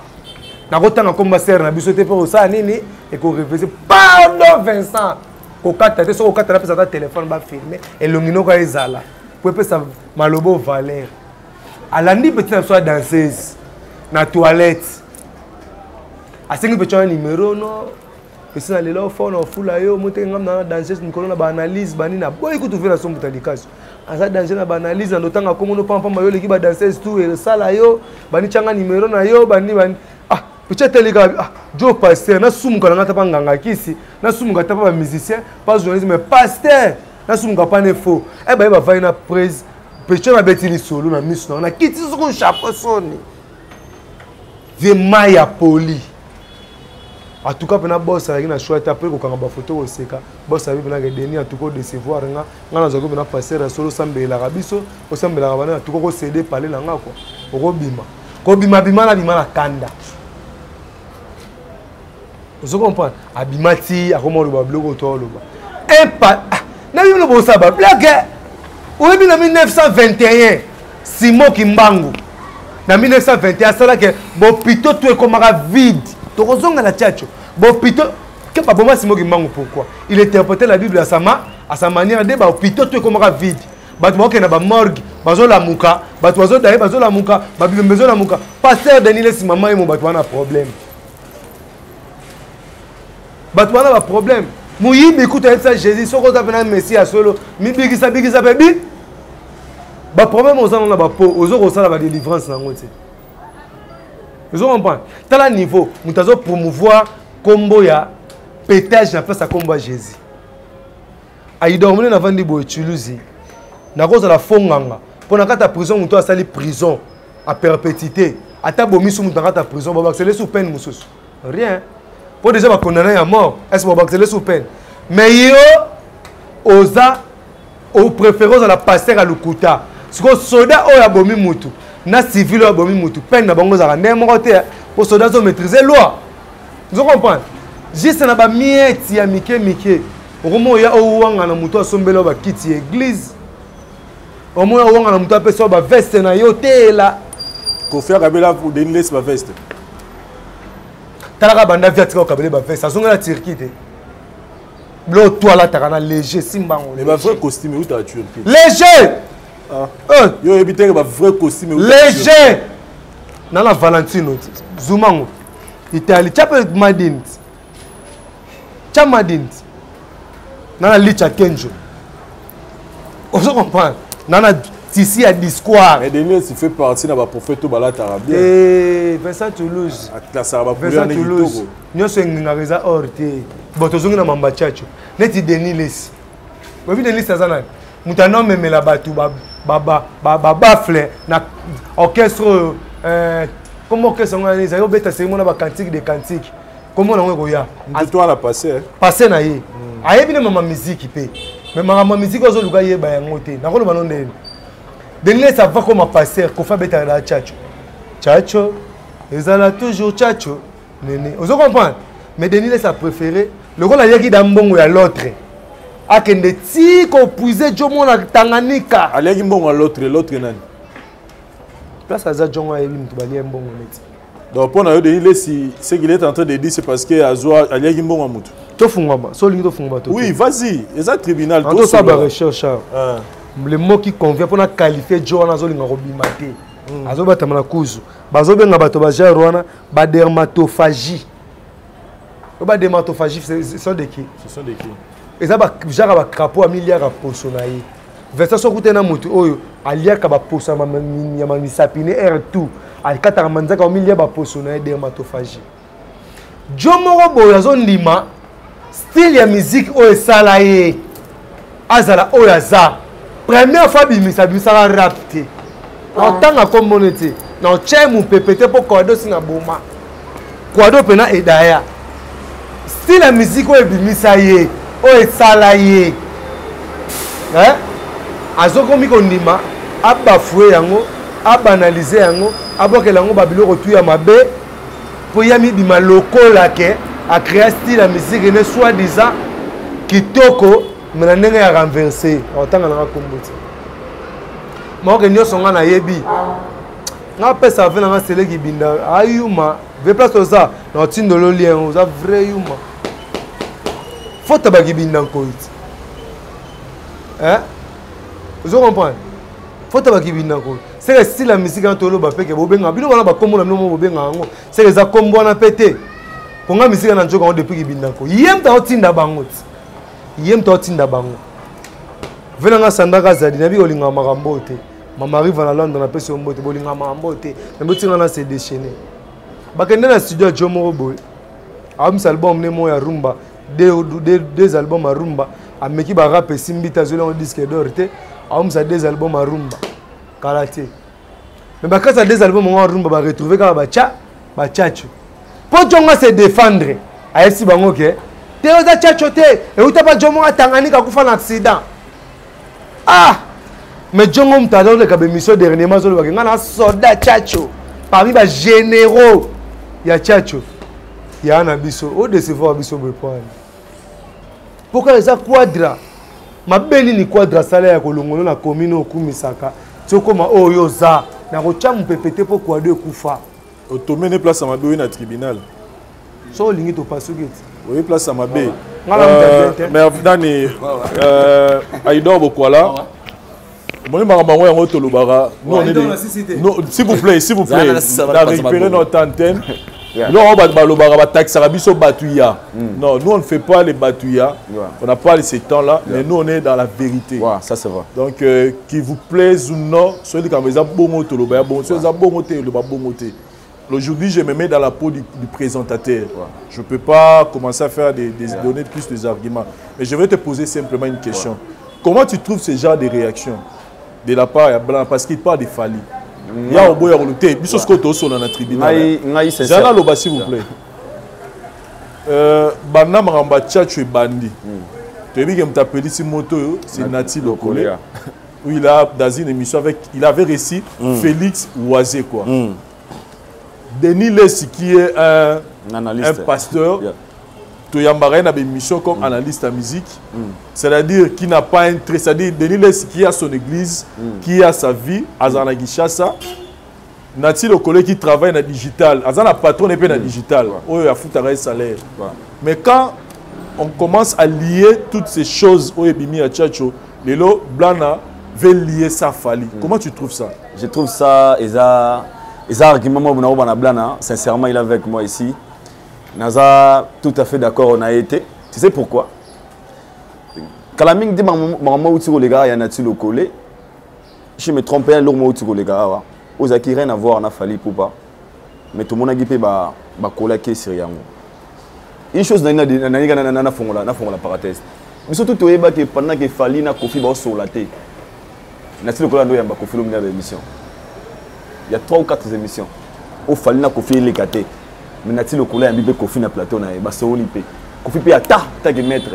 Na kotanga comme ma sœur na biso te pour ça nini et qu'on réfléchit. Pardon Vincent. Ko kata te so ko kata la pesa ta téléphone ba filmer et longino ko ezala. Pour pesa malobo valeur. Alandi petite soit danseuse na toilette. Asengi petit un numéro non. Pesi na lelo phone au fula yo monte ngam na danseuse nikolo na ba analyse banina. Boy écoute ouvrir la son botalikazo. Asa danser na ba analyse na notanga komo no pampa mayo leki ba danseuse tout et sala yo bani changa numéro na yo bani ah peut-être les gars ah Joe pasteur na sumuka na tapa nganga kisi na sumuka tapa ba musicien pas journaliste mais pasteur na sumuka pas ne faux eh ba va faire na prise petit na betili solo na miss na kiti soko chapeau soni vie maya poli en tout cas pena boss avec na chouette après ko kanga ba photo au seka boss avec na ke deni en tout cas décevoir nga na zo ko na passer solo sambela rabiso o sambela bana en tout cas ko céder parler na nga quoi ko bima bima na kanda. Vous comprenez? Abimati, à comment le blog autour le bas. Impact. N'a eu le bon sabbat. Blague. Où est en 1921? Simon Kimbangu. En 1921, c'est là que bon pito tout est comme un vide. Tu raison à la tchatcho. Bon pito. Que pas bon Simon Kimbangu pourquoi? Il interprétait la Bible à sa manière de bon pito tout est comme un vide. Batouan qui n'a pas morgue. Bazo la muka. Batouazo d'ailleurs bazo la muka. Babi bezo la muka. Pasteur Daniel si maman et mon batouan a problème. Batouana a problème. Mouyi écoute ça Jésus so ko tapena Messie à solo. Mi bigisa baby. Ba problème aux gens na ba po, aux autres ça la délivrance na ngoti. Vous comprenez? Tala niveau, mutazo promouvoir combo ya pétage na place à combo Jésus. Aïda omone na vandi bo Toulouse. Na cause la fonganga. Pour na kata prison muto a sali prison à perpétuité. Ata bomi sou muto kata prison ba accélérer sous peine mususu. Rien. Pour déjà condamner à mort, est-ce qu'on va accélérer sous peine? Mais yo, osa, au préférence à la passer à l'Ukuta. Ce que soldat ou a bomi mutu, na civil ou a bomi mutu, peine na bango zara n'importe pour soldats ont maîtrisé loi. Vous comprenez? Juste na ba mieti ya mike. Au moment ya o wanga na mutu asombelo ba kiti église. Au moment ya wanga na mutu apeso ba veste na yo te la. Ko faire kabela pour donner sa veste. Talaka banda viatika okabele ba veste azonga la Turquie te. Blo toilette kana léger simbango. Mais ba vrai costume où ta Turquie. Léger. Ah. Yo ebitenge ba vrai costume où. Léger. Na la Valentino Zumango. Italie chape Madint. Chamadint. Na la Licha Kenjo. On se comprend. Na la Tissi à discours. Et Daniel s'il fait partie de la prophète Bala Tarabia. Et Vincent Toulouse. Vincent Toulouse. Nous sommes en résa orte. Bon, tu es en mamba tchatcho. Neti Daniel. Vous avez Daniel Sazana. Moutano même la batou bafle na orchestre comment orchestre on a les ayo beta c'est mon ba cantique des cantiques. Comment on go ya? Toi la passer. Passer na ye. Aye bine mama musique pe. Mais mama musique ozo luka ye ba yango te. Na ko ba non de. Daniel ça va comme passer ko fa beta na tchatcho. Tchatcho, ezala toujours tchatcho. Nene. Ozo comprendre? Mais Daniel ça préféré le rôle ya ki dambongo ya l'autre. Akende ti ko puiser jomo na Tanganyika. Aleki mbongo l'autre nani? Place à Zadjongo et Lim Tubali mbongo net. Donc pour nous dire si ce qu'il est en train de dire c'est parce que Azoa aleki mbongo mutu. To fungwa, so lingi to fungwa to. Oui, vas-y, les tribunal to ça ba recherche. Le mot qui convient pour na qualifier Joana zo linga robimate. Azo batamana kuzu. Bazo benga bato ba Rwanda ba dermatophagie. Ba dermatophagie ce sont de qui? Ce sont de qui? Et ça va genre ba crapaud a milliard à posonaï. Versa so kutena mutu oyo aliaka ba posa ya misapine air tout. Alikata manzaka o milliard ba posonaï dermatophagie. Jomoro boyazo ndima style ya musique oyo salaye. Azala oyo aza. Première fois bimisa rap te. Otanga communauté. Na chemu pepete po kwado singa boma. Kwado pena edaya. style ya musique oyo ebimisa ye oyo esala ye azokomi kondima abafue yango abanalize yango abokela yango babiloko tu ya mabe mpo ya midima lokola ke acréa style ya musique ne soit disant kitoko me na ndenge ya renverse aotanga nanga kombo ti maoke nyonso nga nayebi nga apesa ave nanga seleki binda ayuma ve place oza na otindolo lien oza vrai yuma fota bakibinda nkoyi ti ozo comprendre fota bakibinda nkoyi seke style ya misike na toloba peke bobenga bino wana bakombo na bino mo bobenga yango seke eza kombo wana pe te ponga misike na nzoka yango depuis kibinda nkoyi ye mta otinda bango ti ye mta otinda bango ve nanga sandaka azali nabi kolinga makambo te mama arrive na Londres napesi yo mbote bolinga makambo te nabi otinga na se déchaîner bakende na studio ya jo moko boye amisa album ne mo ya rumba deux albums à rumba ameki ba rap esimbi ta zolo disque d'or te amisa deux albums à rumba karaté mais bakasa deux albums à rumba ba retrouver ka ba chacho po jonga se défendre ayesi bango ke te oza chacho te e utapa jomo Tanganyika kufa na accident mais jongo mtado le ka émission dernièrement zo ba ngana soda chacho parmi ba généraux ya chacho ya na biso o décevoir biso bepone pourquoi eza quadra mabeli ni quadra sala ya kolongolo na commune okumisaka tokoma oyo za na kocha mpepete po kwado ekufa otomene place amabe oyo na tribunal so olingi topasuketi oyo place amabe mais nani Aïdor Bokwala moni makambo yango yango tolobaka s'il vous plaît na récupérer notre antenne non nous on ne fait pas les batouillas on n'a pas ces temps là mais nous on est dans la vérité ça c'est vrai donc qu'il vous plaise ou non soyez comme ça bon aujourd'hui je me mets dans la peau du présentateur je peux pas commencer à faire donner plus des arguments mais je vais te poser simplement une question comment tu trouves ce genre de réaction de la part de Blanc parce qu'il parle de Fally il y a un boy à relouter biso skoto sur la tribunal Zana Loba s'il vous plaît bana maramba tchatcho bandi tu as vu que m'appelle si moto c'est Nati Lokole où il a dans une émission avec il avait réussi Félix Oisé quoi Denis Lessi qui est un pasteur tu as une émission comme analyste en musique c'est-à-dire qui n'a pas un trait c'est-à-dire Denis Lessi qui a son église qui a sa vie Azana Gishasa Nati Lokole qui travaille dans le digital Azana patron et dans le digital oh il a foutu un salaire mais quand on commence à lier toutes ces choses au Ebimi à Tchacho Lelo Blana veut lier ça Fally comment tu trouves ça? Je trouve ça les arguments Blana sincèrement il est avec moi ici Naza tout à fait d'accord on a été tu sais pourquoi Kalaming dit maman outi les gars il y a Nati Lokole je me trompe un lourd mot outi les gars aux acquis rien à voir na Fally pour pas mais tout le monde a gipé ba collaquer sur yango une chose na fongola parenthèse mais surtout tu eba que pendant que Fally na Kofi ba sur la tête Nati Lokole ndo yamba Kofi l'omnia émission il y a 3 ou 4 émissions au Fally na Kofi les gâté mais Nati Lokole a mis Kofi na plateau na ba soli pe Kofi pe ata que maître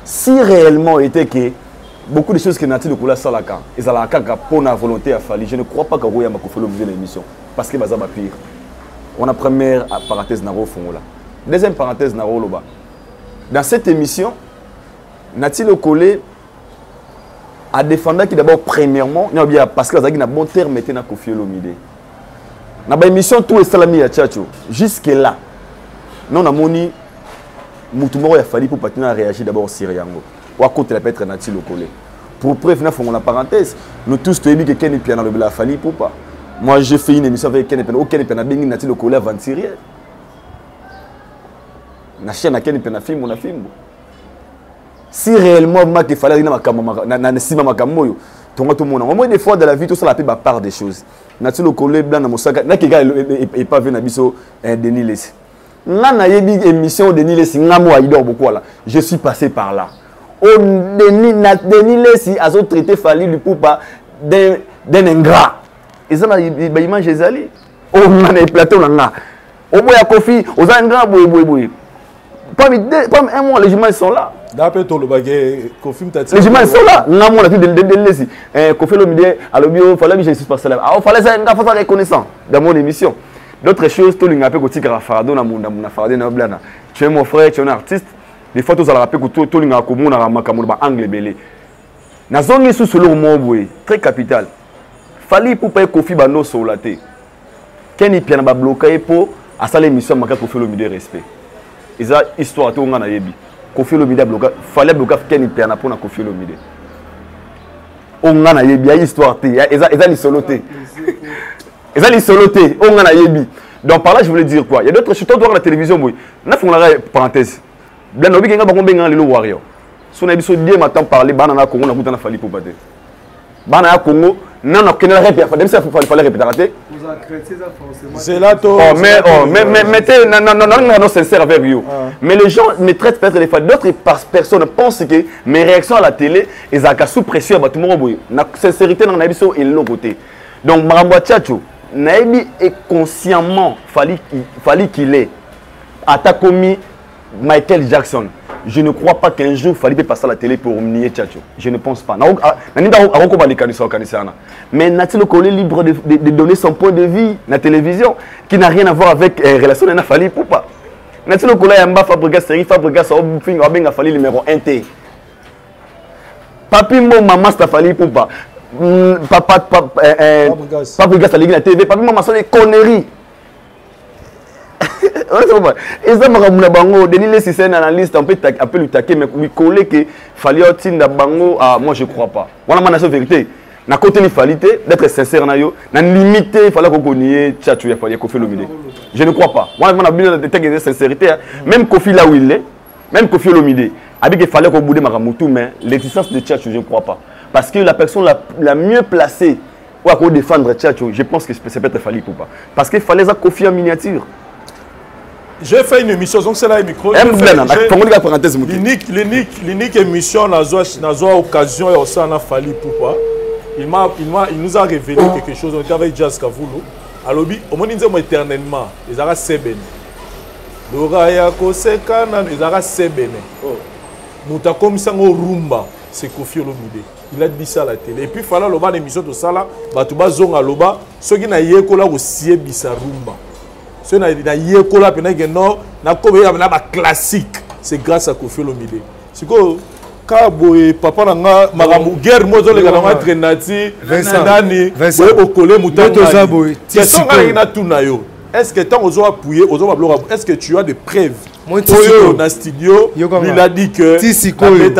si réellement était que beaucoup de choses que Nati Lokole ça la quand ils la kaka pour la volonté à Fally je ne crois pas que Roya m'a Kofi l'omnia l'émission parce que baza ba pire on a première parenthèse na fongola deuxième parenthèse na loba dans cette émission Nati Lokole a défendu qui d'abord premièrement bien parce que Azaki na bon terme était na Kofi Olomide na ba émission tout est salami à Tchacho jusque là non na moni mutumoro ya Fally pour patiner réagir d'abord sur yango ou à côté la peut-être Nati Lokole pour preuve na fongola parenthèse nous tous tu dit que Ken Piana le la Fally pour pas moi j'ai fait une émission avec Ken Piana aucun Piana bengi Nati Lokole avant-hier na chaîne na Ken Piana film on a film si réellement moi qu'il fallait na sima makamoyo tonga tout monde au moins des fois dans la vie tout ça la paix part des choses Nati Lokole blanc na mosaka na kega et pas vu na biso Denis Lessi nga na yebi émission Denis Lessi ngamo Aïdor Bokwala je suis passé par là Denis Lessi a traité Fally du poupa d'un ingrat et ça ba image ezali on a plateau là Au bout, il y a Kofi, aux Anglais, boy. Pas un mois, les gens sont là. D'après toi, le bagage, Kofi les gens sont là. Là, moi, on a dit de Kofi Olomide, à l'obio, il fallait que je suis pas célèbre. Alors, il fallait ça, il faut reconnaissant dans mon émission. D'autres choses, tout le monde a appelé Farado, tu es mon frère, tu es un artiste. Des fois, tout le monde a appelé tout le monde a appelé anglais belé. Dans zone sous le mot très capital. Fallait pour payer Kofi Bano sur la tête. Quand il a bloqué pour à ça l'émission, il Kofi Olomide respect. Et ça histoire tout le monde a yebi. Kofi Olomide bloqué, fallait bloquer Ken Ipiana pour Kofi Olomide. On a yebi, il y a histoire té, et ça les soloté. Et ça les soloté, on a yebi. Donc par là je voulais dire quoi? Il y a d'autres choses dans la télévision moi. Na font la parenthèse. Bien obi kenga bango benga le warrior. So na biso die matin parler bana na Congo na kuta na fali pour bater. Bana na Congo non non kenela répéter, même ça fallait répéter rater. Vous en créez ça forcément. C'est là toi. Non sincère avec vous. Mais les gens me traitent peut-être des fois d'autres personnes pensent que mes réactions à la télé ils ont sous pression ba tout le monde. Na sincérité dans na biso et l'autre côté. Donc Marambo Tchatcho Naïbi est consciemment fallait qu'il ait attaqué Michael Jackson. Je ne crois pas qu'un jour il passer à la télé pour nier Tchatcho. Je ne pense pas. Mais Nathalie Collet libre de donner son point de vue na télévision qui n'a rien à voir avec relation de Fali Poupa. Nathalie Collet Yamba Fabrica série Fabrica ça a fallu numéro 1 T. Papi mo maman Fali Poupa. Papa Fabrica ligue la TV. Papi maman sont des conneries. Et ça m'a bango Denis si c'est un analyste on peut le taquer mais lui coller que fallait tinda bango moi je crois pas. Voilà ma vérité. Na côté il fallait d'être sincère na yo, na limiter il fallait qu'on connaisse Tchatcho il fallait Kofi Olomide. Je ne crois pas. Moi on a besoin de sincérité même Kofi là où il est, même Kofi Olomide, avec il fallait qu'on boude Maramutu mais l'existence de Tchatcho je ne crois pas parce que la personne la mieux placée pour défendre Tchatcho, je pense que c'est peut-être Fali Poupa parce qu'il fallait ça Kofi en miniature. J'ai fait une émission, donc c'est là le micro. L'unique émission, on a occasion et on a fallu pourquoi. Il nous a révélé quelque chose. On était avec Jazz Kavoulou. Alors, au moins, nous éternellement. Ils ont Seben. L'Oraya Kosekana, ils ont Seben. Nous avons comme ça au Rumba. C'est Kofi Olomide. Il a dit ça à la télé. Et puis, il fallait avoir l'émission de ça là. Tu vas zonga loba. Ceux qui n'ont pas aussi bisa Rumba. C'est c'est grâce à Kofi Olomide. C'est quoi papa nanga maramou guerre mozo le gana trenati nani o kolé mutanga est-ce que tant ozo appuyer ozo est-ce que tu as des preuves oyo na studio il a dit que tisikoyo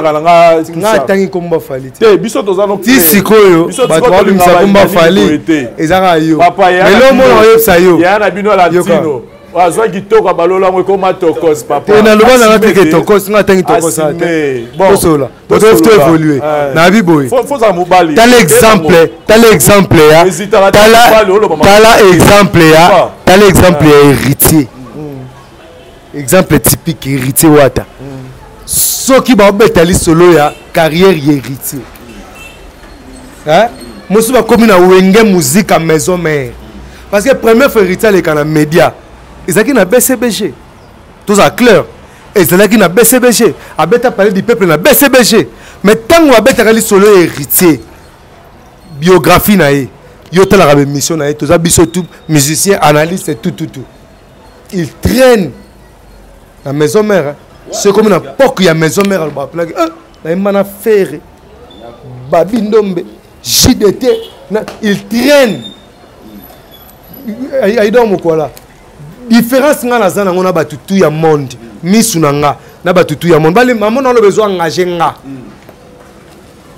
nga tangi komba fali te biso tozano tisikoyo bato babimisa komba fali ezaka yo mais lo mona yo sayo ya na bino latino Azwa kitoko balola ngo koma tokos papa. Et na loba na teke tokos nga tangi tokos ate. Bon sola. To doit évoluer. Na biboy. Faut ça mobali. T'as l'exemple ya. T'as l'exemple héritier. Exemple typique héritier wata. Soki ba betali solo ya carrière héritier. Hein? Mosu ba komi na wenge musique à maison mère. Parce que premier héritier les kana média. Ils ont na BCBG. Tout ça clair. Et c'est là qui na BCBG. Abeta parler du peuple na BCBG. Mais tant qu'on abeta kali solo héritier. Biographie na ye. Yo tala rabe mission na ye. Tout ça biso tout musicien, analyste et tout. Il traîne la maison mère. C'est comme na pok ya maison mère ba plaque. Na mana faire. Babi Ndombe, JDT, il traîne. Il dort quoi là. Différence nga na zana ngona batutu ya monde misunanga na batutu ya monde bali maman on a besoin engager nga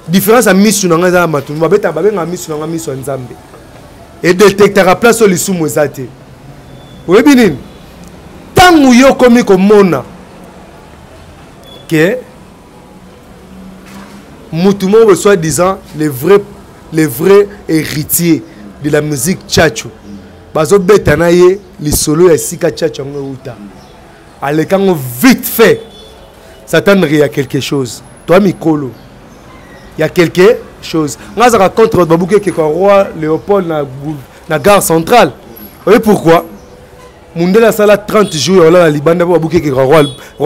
différence à misunanga za matu babeta babenga misunanga miso nzambe et détecteur à place oli sumu ezate oyebi nini tangu yo komi komona que mutumo be soit disant les vrais héritiers de la musique Tchatcho bazo betana ye li solo ya sika Tchatcho ngouta alekango vite fait s'attendre à quelque chose toi mikolo il y a quelque chose ngazaka contre babouke ke roi Léopold na gare centrale. Vous voyez pourquoi Mundela sala 30 jours là la libanda pour bouquer roi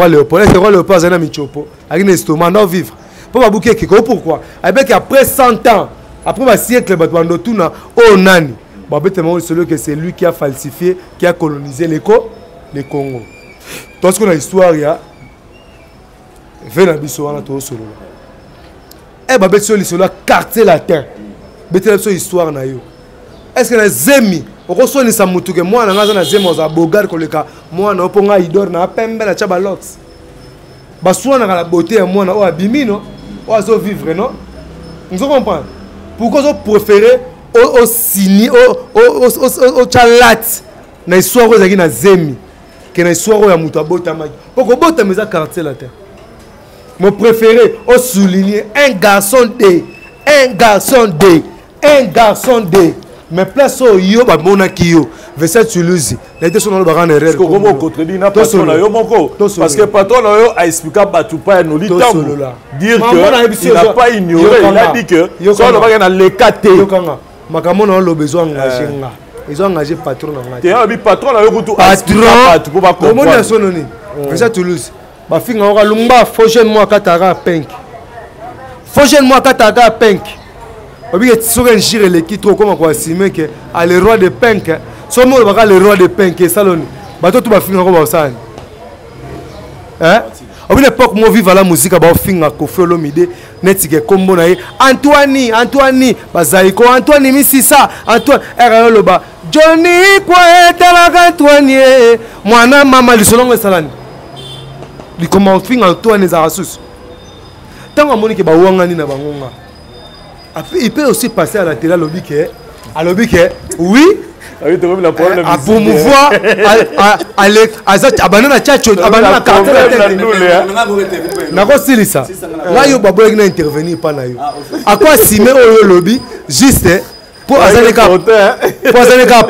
Léopold. Est-ce que roi Léopold a un michopo avec un estomac non vivre. Pour bouquer pourquoi? Avec après 100 ans, après un siècle batando tout na oh nani. Babetemo celui que c'est lui qui a falsifié, qui a colonisé les Congo. Tout ce qu'on a histoire ya vers la biso wana to solo. Eh babet sur l'histoire quartier latin. Betel sur histoire na yo. Est-ce que les zemi okoso ni samutuke mwana ngaza na zemi oza bogar koleka mwana oponga idor na pembe na chaba lox. Baswana la beauté ya mwana o abimino o azo vivre non? Vous comprenez? Pourquoi vous préférez au signer au chalat na histoire aux na zemi que na histoire ya mutu abota maki. Pourquoi bota meza quartier latin? Mon préféré au souligner un garçon de mais place au yo ba monaki yo verset Toulouse la été sur le baran erreur parce que comment contredire na patron na yo moko parce que patron na yo a expliqué pas tout pas no litambo dire que il n'a pas ignoré il a dit que ça le baga na lekate yo kanga makambo na lo besoin engager nga ils ont engagé patron na nga te abi patron na yo kutu patron pour pas comprendre comment sononi verset Toulouse ba finga oka lumba fojen moi katara pink Obi que tu es gire l'équipe trop comme quoi simer que à le roi de pink somo le roi de pink salon bato tout ba finga ko ba osani hein obi l'époque moi vivre la musique ba finga ko felo mide netike kombo na Antoine bazaiko Antoine misisa Antoine era loba Johnny kwa etala Antoine mwana mama lisolongo salani li comment finga Antoine za rasus tango moni ke ba wangani na bangonga. Il peut aussi passer à la télé à l'objet oui, à promouvoir, à abandonner la tchatcho, abandonner la carte. N'a pas ça. Là, il y a intervenir pas là. À quoi Simé au lobby juste pour Azaneka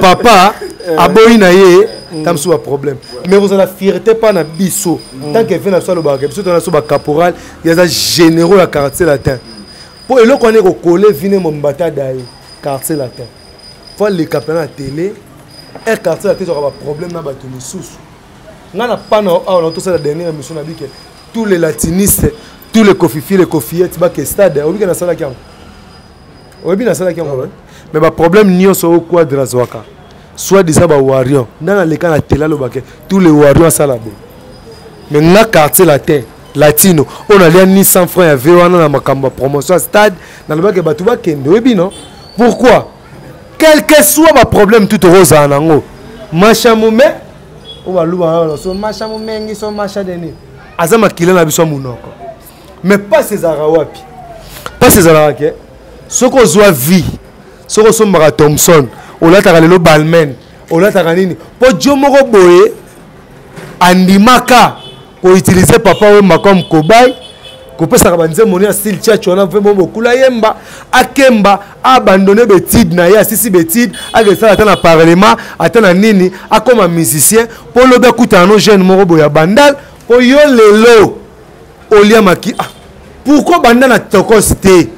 papa à Boinaye, tam sous un problème. Mais vous avez la fierté pas na biso. Tant que vient à soit le bagage, biso dans la caporal, il y a des généraux à quartier latin. Pour le qu'on est collé vine mon bata d'ailleurs quartier latin. Faut les capitaines à télé et quartier latin aura problème na bato ni sous. On n'a pas on a tout ça la dernière émission a dit que tous les latinistes, tous les kofifi les kofiettes ba que stade obi que na sala kiam. Obi na sala kiam mais ba problème nio so au quadra zwaka. Soit disant ba warrior dans les cas la télé lo ba que tous les warriors sala bo. Mais na quartier latin latino on a les 100 francs à véwana na makamba promotion stade dans le bac batuba kende webi non pourquoi quel que soit ma problème tout rosa nango machamume o ba luba so machamume ngi so macha deni azama kila na biso munoko mais pas ces arawapi pas ces arawake soko zwa vie soko so mara Thompson o la takalelo balmen o la takanini po jomoko boye andimaka pour utiliser papa wemba comme cobaye kopesa kabanze moni style tchatcho na vraiment beaucoup la yemba akemba abandonner betide na ya sisi betide agesa ata na parlement ata na nini akoma musicien pour le bakuta no jeune moko boya bandal pour yo lelo olia maki pourquoi bandal na tokosité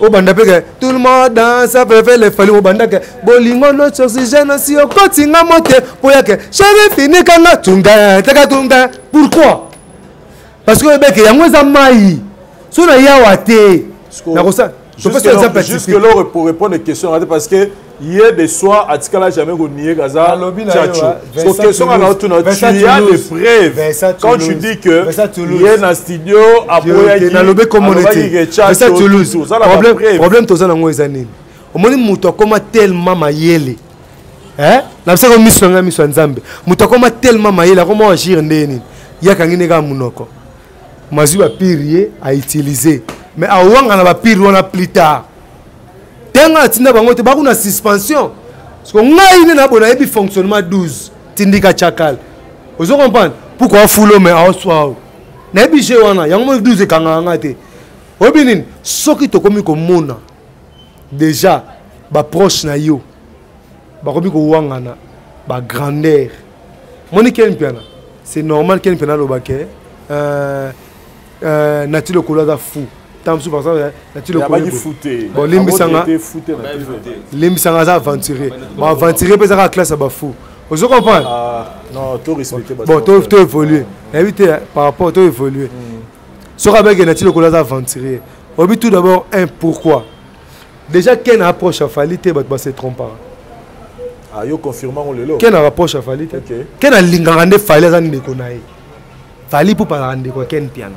au banda peke tout le monde danse fait les fali au banda que bolingo no oxygène si o kotinga mote pour ya que chéri fini kanga tunga taka tunga pourquoi parce que le bec ya mweza mai so na ya wate na kosa juste que là pour répondre aux questions parce que hier de soir à Tikala jamais nier Gaza tchatcho so question na tu as des preuves quand tu dis que hier dans studio après na lobe communauté ça Toulouse problème to ça na ngwe zanini omoni muto akoma tellement mayele hein na bisa ko misonga miso nzambe muto akoma tellement mayele akoma agir ndeni yakangine ka munoko maziba pirier à utiliser mais à wanga na ba pire wana plus tard tenga tinda bango te bakuna suspension parce que ngai na bona ebi fonctionnement 12 tindika chakal vous comprenez pourquoi fulo mais à soi na ebi je wana yango 12 kanga ngate obinin soki to komi ko mona déjà ba proche na yo ba komi ko wanga na ba grandeur moni ken piana c'est normal ken piana lo baké Nati le couleur fou. Tamsou par exemple, Nati le couleur fouté. Bon, Limbi Sanga za aventuré. Bon, aventuré peut être classe à fou. Vous comprenez? Non, tout respecté. Bon, tout évolué. Évitez par rapport à tout évolué. Ce rabais qui est le aventurier. Tout d'abord, pourquoi? Déjà, quelle approche à Falité va se tromper? Ah, yo confirmant on le lot. Quelle approche à Falité? Quelle a l'ingangande Falé dans les connais? Fali pour pas rendre quoi ken piano.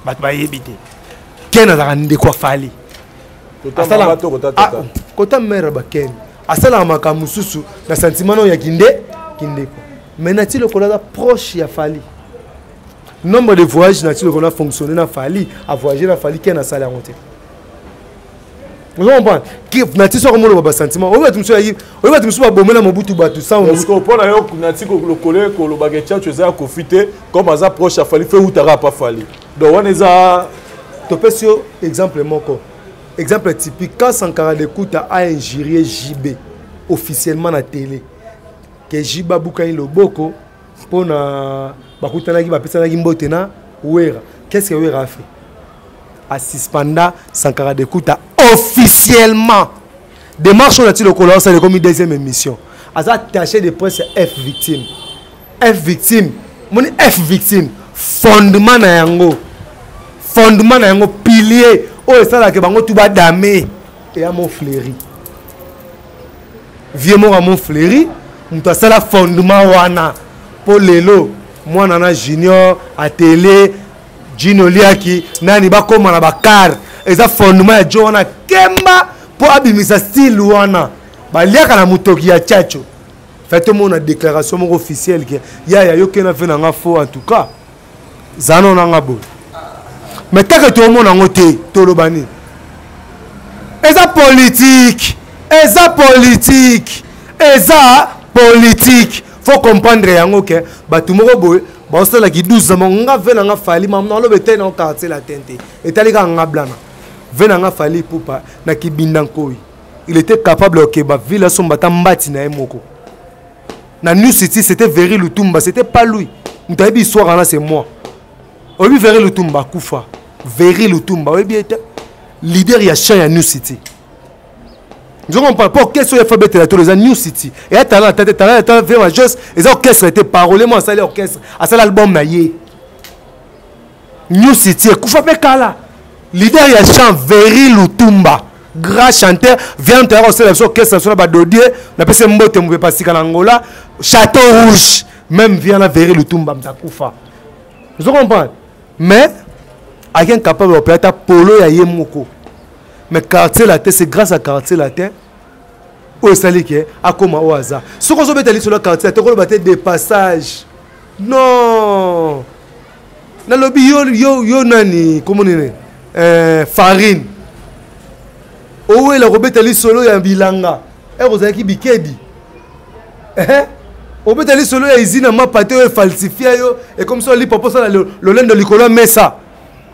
Bat ba yebité. Ken a rendre quoi Fali? Totalement kota mère ba ken. Asala makamususu na sentiment no ya kinde ko. Mais nati le kola proche ya Fali. Nombre de voyages nati le kola fonctionner na Fali, a voyager na Fali ken a sala monter. Vous comprenez? Qui nati so comme le sentiment. O tu me ba bomela mobutu batu ça. Parce que pour la yo nati le coller ko le baguette tu as profiter comme as proche à Fali fait ou t'ara pas Fali. Donc on est à Topesio exemple moko. Exemple typique, quand Sankara d'écoute a injurié JB officiellement à la télé, que JB a boucané le boko pour na bakutana ki bapesa na kimbotena Ouera. Qu'est-ce que Ouera a fait? A suspenda Sankara d'écoute officiellement. Démarche on a dit le colon ça comme une deuxième émission. A attaché de presse F victime. F victime. Mon F victime. Fondement na yango. Fondement na yango pilier. Oh, ça là que bango tout bas damé et à mon fléri. Vieux mot à mon fléri, m'ta ça la fondement wana pour lelo. Moi nana junior à télé, Gino Liaki, nani ba koma na bakar. Et ça fondement ya Joana Kemba pour abimisa style wana. Ba liaka na mutoki ya Chacho. Faites-moi une déclaration officielle que ya yo kena fait na faux en tout cas. Zano na ngabo. Mais tant que tout le monde a noté, tout le bani. Et ça politique. Et ça politique. Et ça politique. Faut comprendre yango que batu moko boy, ba osala ki 12 ans nga vena nga fali mamna lo bete na quartier la tente. Et talika nga blana. Vena nga fali pupa na kibindankoi. Il était capable que ba villa son bata mbati na moko. Na New City c'était Véry Lutumba, c'était pas lui. Mutabi histoire là c'est moi. Obi Véry Lutumba kufa. Véry Lutumba, oui bien leader ya chien ya New City. Je comprends pas qu'est-ce que fait bête la tous les New City. Et à talent vers juste et ça orchestre était parolé moi ça l'orchestre à ça l'album na yé. New City kufa pe kala. Leader ya chien Véry Lutumba. Grand chanteur vient de recevoir la orchestre sur la badodier, na pese mbote mbe pasika na Angola, Château Rouge, même vient la Véry Lutumba mtakufa. Je comprends. Mais quelqu'un capable de faire polo ya yemoko. Mais quartier latin c'est grâce à quartier latin au salike a comme au hasard. Ce qu'on veut aller sur le quartier latin, on va des passages. Non. Na lobby yo nani comment on est farine. Oh la robet ali solo ya bilanga. Et vous avez qui bikedi. Robet ali solo ya izina ma pate falsifié yo et comme ça li propose le lend de Nicolas Messa.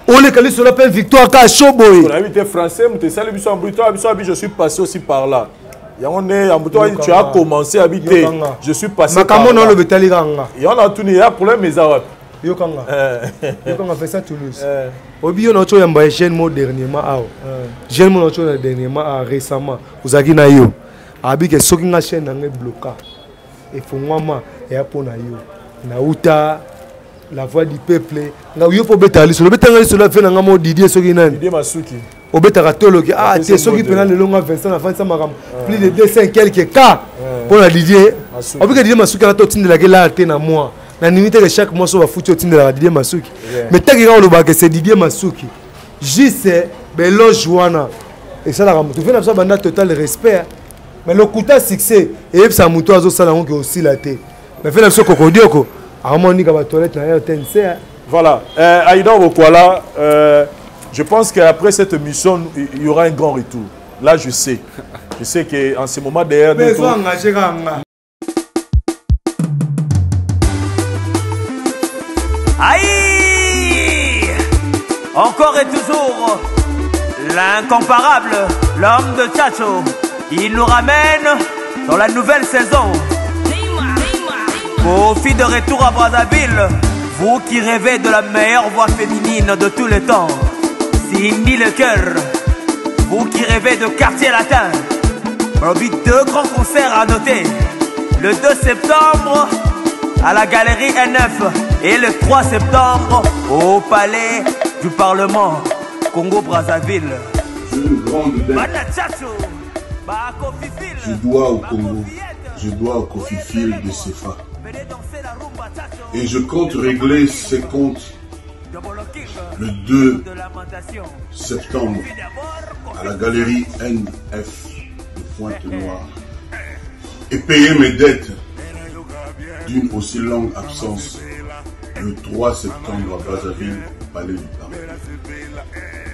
On est calé sur la peine victoire car Showboy. On a invité français, je suis passé aussi par là. Tu as commencé à habiter. Je suis passé par là. Et on a tourné, il y a problème mais arabes. Yokanga. Yokanga fait ça Toulouse. Obi on a tué un jeune mot dernièrement jeune mot dernièrement récemment. Vous avez na yo. Abi que soki nga chaîne nga bloqué. Et faut moi et pour na yo. Na uta la voix du peuple. Nga yo po betali sur le betanga sur la fin nga mo Didier soki nani. Didier Masuki. Au betarato qui t'es soki penal le longa Vincent la fin ça makam. Plus de 200 quelques cas pour la Didier. Obi que Didier Masuki la totine la la te na moi. Na limite que chaque mois so va foutu totine la Didier Masuki. Mais tant que on que c'est Didier Masuki. Juste belo joana. Et ça la ram. Tu fais na ça banda total respect. Mais le couta succès et ça muto azo sala on que aussi la té. Mais fait na so kokodioko. Harmonie ka toilette na tense. Voilà, Aïda Okwala, je pense qu'après cette émission, il y aura un grand retour. Là, je sais qu'en ce moment, derrière nous... Aïe! Encore et toujours, l'incomparable, l'homme de Chacho, il nous ramène dans la nouvelle saison. Vos filles de retour à Brazzaville, vous qui rêvez de la meilleure voix féminine de tous les temps, Cindy le cœur, vous qui rêvez de quartier latin, deux grands concerts à noter, le 2 septembre à la galerie N9 et le 3 septembre au palais du Parlement Congo-Brazzaville. J'ai une grande dette. Je dois au Congo, je dois au Kofi de CFA. Et je compte régler ces comptes le 2 septembre à la galerie NF de Pointe-Noire et payer mes dettes d'une aussi longue absence le 3 septembre à Brazzaville, palais du Parlement.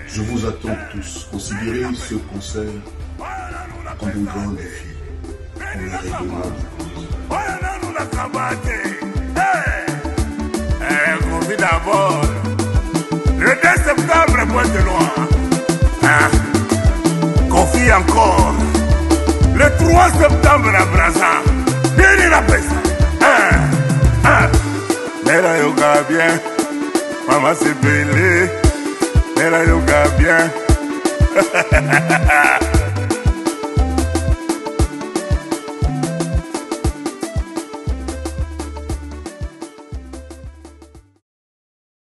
Je vous attends tous. Considérez ce concert comme un grand défi pour le règlement du compte. D'abord, le 2 septembre, Pointe-Noire. Confie encore. Le 3 septembre à Brazza. Bien la paix. Mera yoga bien. Maman s'est belé. Mera yoga bien.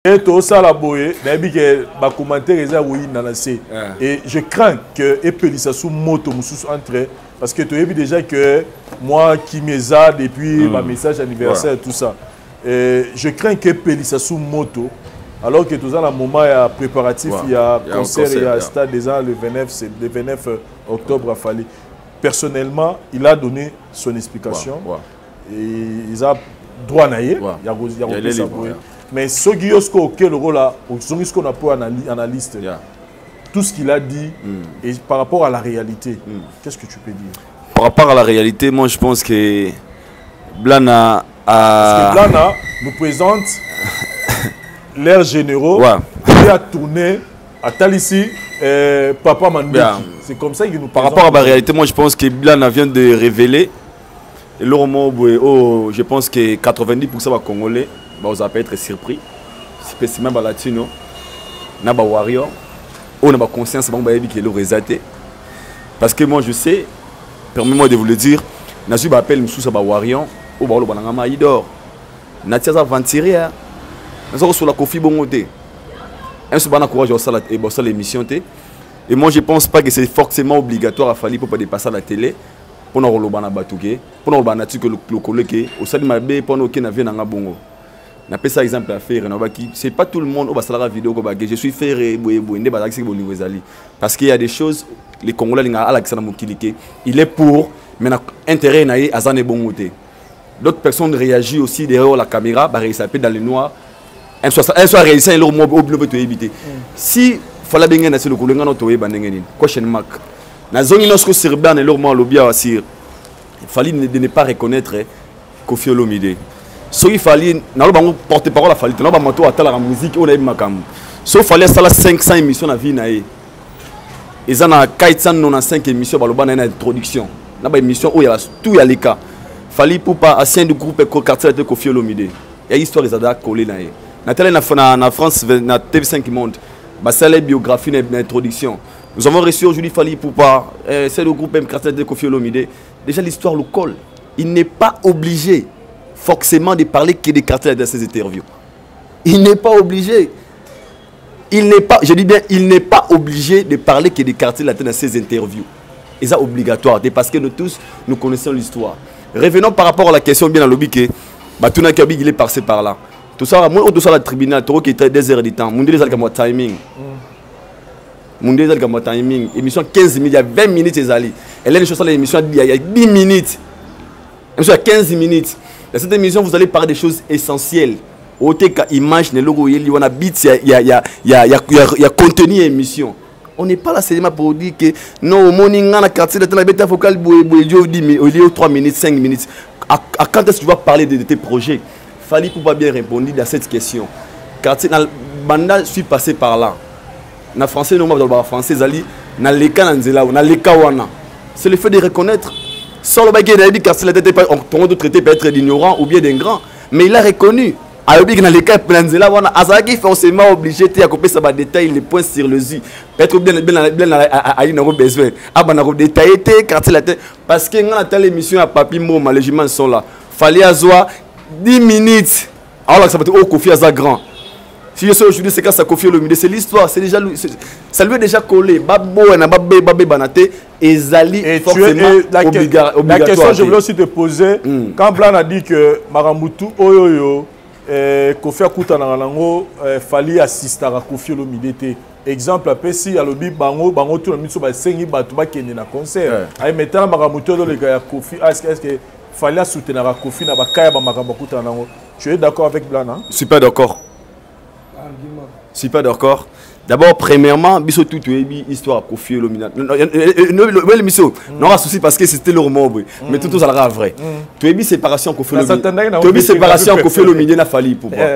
Et tout ça la boye, que ma commentaire est oui et je crains que Epelissa sous moto sous entre parce que tu as vu déjà que moi qui m'exade depuis ma message anniversaire tout ça. Je crains que Epelissa sous moto alors que tout ça le moment il y a préparatif, il y a concert, il y a stade déjà le 29 octobre à Fali. Personnellement, il a donné son explication et il a droit à y mais ce qui est auquel rôle là, ce qu'on a pour analyste, tout ce qu'il a dit et par rapport à la réalité, qu'est-ce que tu peux dire? Par rapport à la réalité, moi je pense que Blana a... Parce que Blana nous présente l'air généraux qui a tourné à Talissi Papa Mandeki. C'est comme ça qu'il nous présente. Par rapport à la réalité, moi je pense que Blana vient de révéler, et je pense que 90% des Congolais vous allez être surpris. C'est même les Latinos, les Warriors, on a conscience que le résultat. Parce que moi je sais, permettez-moi de vous le dire, je suis appelé sous les Warriors, ou les Maïdor. Je suis aventuré, je suis sur la Kofi Bongote. Je suis courage à l'émission. Et moi je ne pense pas que c'est forcément obligatoire à faire pour dépasser à la télé. Pour nous relancer à Batouké, pour nous relancer que le collègue, au sein de ma baie, pour nous qui n'avait pas bongo. On appelle ça exemple à faire. C'est pas tout le monde qui va la vidéo que je suis fait parce qu'il y a des choses, les Congolais, il est pour, mais intérêt à Zane Bongote. D'autres personnes réagissent aussi derrière la caméra, ils s'appellent dans le noir. Elles sont réussies à leur mot éviter. Si il fallait bien que le collègue question mark. Il fallait ne pas reconnaître Kofi Olomide. Il fallait porter parole à Fali, il fallait la musique, il fallait 500 émissions dans la vie. Il y a 495 émissions dans l'introduction. Il y a émission où il y a tout les cas. Il fallait pour pas ancien du groupe quartier de Kofi Olomide. Il y a une histoire qui est collée. En France, dans TV5 Monde, c'est la biographie d'introduction. Nous avons reçu aujourd'hui Fali Poupa, c'est le groupe quartier de Kofi Olomide. Déjà l'histoire le colle. Il n'est pas obligé forcément de parler que des quartiers dans ces interviews. Il n'est pas obligé. Je dis bien, il n'est pas obligé de parler que des quartiers dans ces interviews. Et c'est obligatoire, parce que nous tous, nous connaissons l'histoire. Revenons par rapport à la question bien à l'objet que Batuna Kabi il est passé par là. Tout ça, moi, tout ça, le tribunal, qui était 2 heures de temps. Mon Dieu, c'est le timing. Mon Dieu, c'est le timing. Émission 15 minutes, il y a 20 minutes, elle est sur l'émission, il y a 10 minutes. Émission à 15 minutes. Dans cette émission, vous allez parler des choses essentielles. Au cas image, il y a contenu émission. On n'est pas là seulement pour dire que non, morning, on a quartier de la bêta focale, 3 minutes, 5 minutes. À quand est-ce que tu vas parler de tes projets? Il fallait pour pas bien répondre à cette question. Quartier, je suis passé par là. Na français, non, dans français, na leka nanzela, na leka wana. C'est le fait de reconnaître. Sans le bagage, il a dit quartier, on peut traiter peut-être d'ignorant ou bien d'ingrat. Mais il a reconnu. Ayobi qui dans les cas Planzela wana azaki forcément obligé de couper ça ba détail les points sur le yeux. Peut-être bien ali na besoin. Aba na détailler te quartier latin parce que ngana telle émission à Papi Moma les gens sont là. Fallait azoa 10 minutes. Alors ça va être au Kofi Aza grand. Si je suis aujourd'hui, c'est quand ça Kofi Olomide, c'est l'histoire, c'est déjà ça lui est déjà collé. Babo na babé banate et Zali forcément obligatoire. La question je voulais aussi te poser quand Blanc a dit que Maramutu oyoyo Kofi Akuta na nango fallait assister à Kofi Olomide te. Exemple après si alobi bango tout le monde ba sengi batu ba kende na concert. Ay metana Maramutu do le gars Kofi est-ce que fallait soutenir Kofi na ba kaya ba Maramutu na nango. Tu es d'accord avec Blanc? Je suis pas d'accord. Je suis pas d'accord. D'abord, premièrement, biso tout histoire Kofi Olomide. Le miso, non pas souci parce que c'était le roman, mais tout ça la vrai. Tu es séparation Kofi Olomide. Tu es séparation Kofi Olomide n'a fallu pour moi.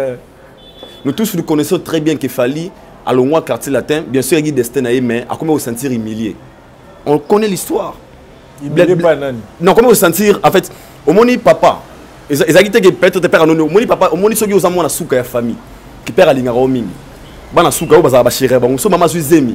Nous tous nous connaissons très bien qu'il fallait à l'Ongwa quartier latin, bien sûr il y a destin mais à comment vous sentir humilié. On connaît l'histoire. Non, comment vous sentir en fait au moni papa. Ils ont dit que peut-être tes pères au moni papa, au moni soki aux amants na souka ya famille. Qui perd à l'ingaro mingi. Bana souka baza ba chérie ba so mama zemi.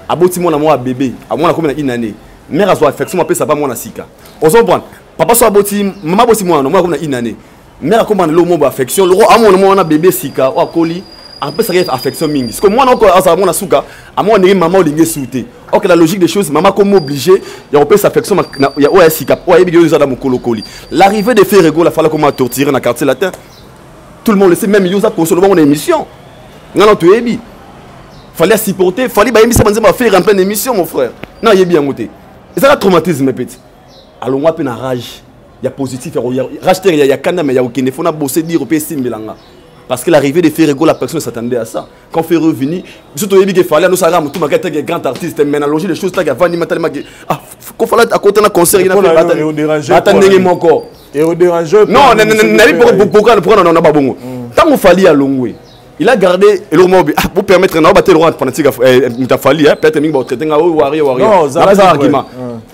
Aboti mona moi bébé, a mona comme une année. Mère a so affection appelle ça pas mona sika. On s'en prend. Papa so aboti maman boti mona moi comme une année. Mère comme le mot affection, le roi amona mona bébé sika o akoli. Après ça affection mingi. Parce que moi non encore ça mona souka, a moi ni maman lingue souté. OK la logique des choses, maman comme obligé, il y a sa affection il y a o sika, o yebi yo za mon kolokoli. L'arrivée de Ferrego la fallait comment torturer dans quartier latin. Tout le monde le sait, même Yosa pour seulement une émission. Non, tu es bien. Fallait supporter, fallait faire en pleine émission, mon frère. Non, il est bien monté. Et ça, le traumatisme, petit. Alors, on a une rage. Il y a positif, il y a rage, il y a canne, mais il y a aucun effort. On a bossé dire au PC Milanga. Parce que l'arrivée de Ferrego, la personne s'attendait à ça. Quand Ferrego est venu, surtout il fallait nous savoir tout le monde grand artiste, mais analogie les choses là qui avant ah, qu'on fallait à côté d'un concert, il a fait attendez mon corps. Et au dérangeur. Non, pourquoi on n'a pas bon. Tant qu'on fallait à Longwe, il a gardé le mot pour permettre de battre le roi pendant que il a fallu peut-être même traiter un warrior. Non, c'est un argument.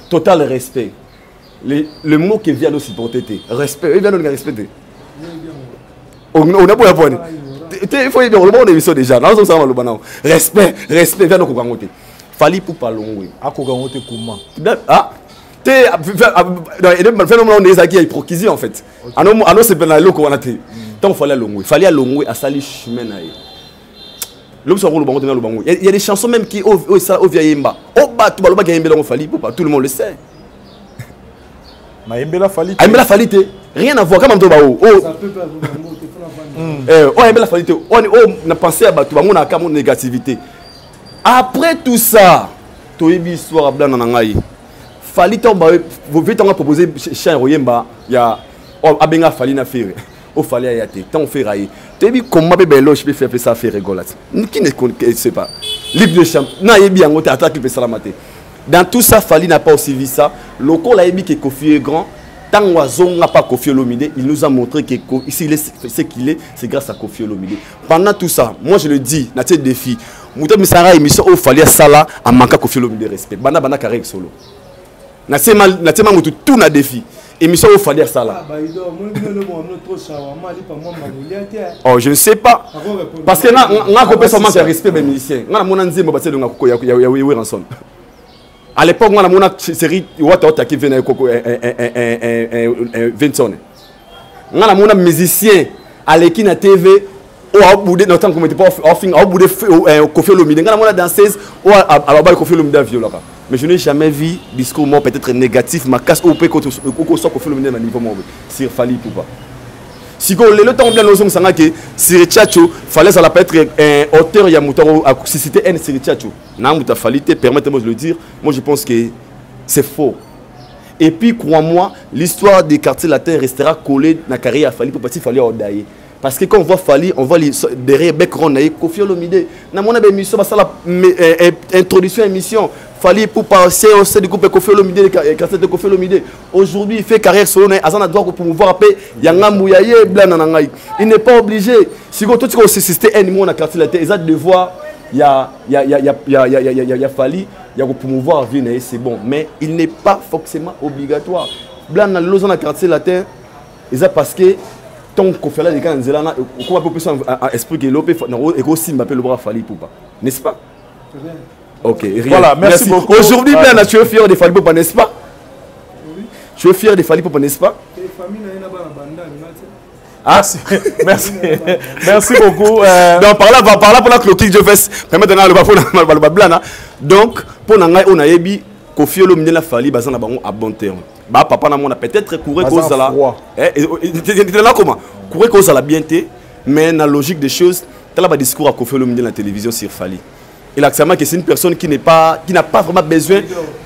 Total respect. Le mot qui vient nous supporter, respect, il vient nous respecter. On a pas la il faut dire le monde émission déjà. Dans ce sens le respect vient nous kokangote. Fallait pour pas Longwe. À kokangote comment? Ah phénomène des acquis hypocrisie en fait. Alors c'est bien là qu'on a été. Tant fallait à Longwe, fallait à Longwe à sali chemin naï. L'homme soit le bango dans le bango. Il y a des chansons même qui au vieillemba. Au bas tout le monde qui fallait pour pas tout le monde le sait. Mais Mbela fallait. Mbela fallait rien à voir comme on bao. Mbela fallait. On a pensé à battu bango na comme négativité. Après tout ça, to yebi histoire blanc na ngai. Fallait vous vite on a proposé chien royemba il y a abenga fallait na faire au fallait y a tant faire railler tu dis comment bébé loche peut faire ça faire rigoler qui ne sait pas libre de champ na yebi yango te attaque peut ça mater dans tout ça fallait n'a pas aussi vu ça local a yebi que Kofi est grand tant oiseau n'a pas Kofi Olomide il nous a montré que ici il est ce qu'il est c'est grâce à Kofi Olomide pendant tout ça moi je le dis na tête défi muta misara émission au fallait ça là en manquant Kofi Olomide respect bana carré solo na sema mutu tout na défi émission au fallait ça là. Oh je ne sais pas parce que na ko personne manque respect des musiciens na mona nzembo ba tsedo ngako ya Ranson à l'époque na mona série wata qui venait koko Vincent na mona musicien à l'équipe na TV ou à boudé notre temps comme était pas offing à boudé Kofi Olomide na mona danseuse ou à ba Kofi Olomide violent. Mais je n'ai jamais vu discours moi peut-être négatif, ma casse au peu qu'on soit Kofi Olomide à niveau moi sur Fally Poupa. Si le temps bien nous sommes que Siri Tchatcho fallait ça peut être un auteur Yamutaro à susciter un Siri Tchatcho. Namuta Fally permettez-moi de le dire, moi je pense que c'est faux. Et puis crois-moi, l'histoire des quartiers latins restera collée dans la carrière à Fally Poupa si Fally Odaye. Parce que quand on voit Fally, on voit derrière Bekron Kofi Olomide. Na mona be émission ça la introduction émission Fally Poupa c'est du groupe Kofi Olomide quartier de Kofi Olomide. Aujourd'hui il fait carrière solo na azana droit pour pouvoir appeler yanga muyaye blanc na ngai. Il n'est pas obligé. Si tout ce qu'on système un monde na quartier latin, ils ont devoir il y a Fally, il y a pour pouvoir venir c'est bon mais il n'est pas forcément obligatoire. Blanc na lozana quartier latin, ils a parce que tant qu'on fait là les gars nzela na comment peut plus esprit que l'opé et aussi Mbappé le bras Fally Poupa, n'est-ce pas? OK, rien. Voilà, merci beaucoup. Aujourd'hui bien tu es fier de Fally Poupa, n'est-ce pas? Oui. Tu es fier de Fally Poupa, n'est-ce pas? Ah, merci. Merci beaucoup. Donc par là pour la clôture je vais permettre de le bas donc pour nanga on a yebi Kofi Olomide la Fally bazana bango à bon terme. Bah papa na mona peut-être courir cause là. Là comment? Courir cause la bienté mais dans la logique des choses, tu as le discours à Kofi Olomide la télévision sur Fally. Il a accepté que c'est une personne qui n'a pas vraiment besoin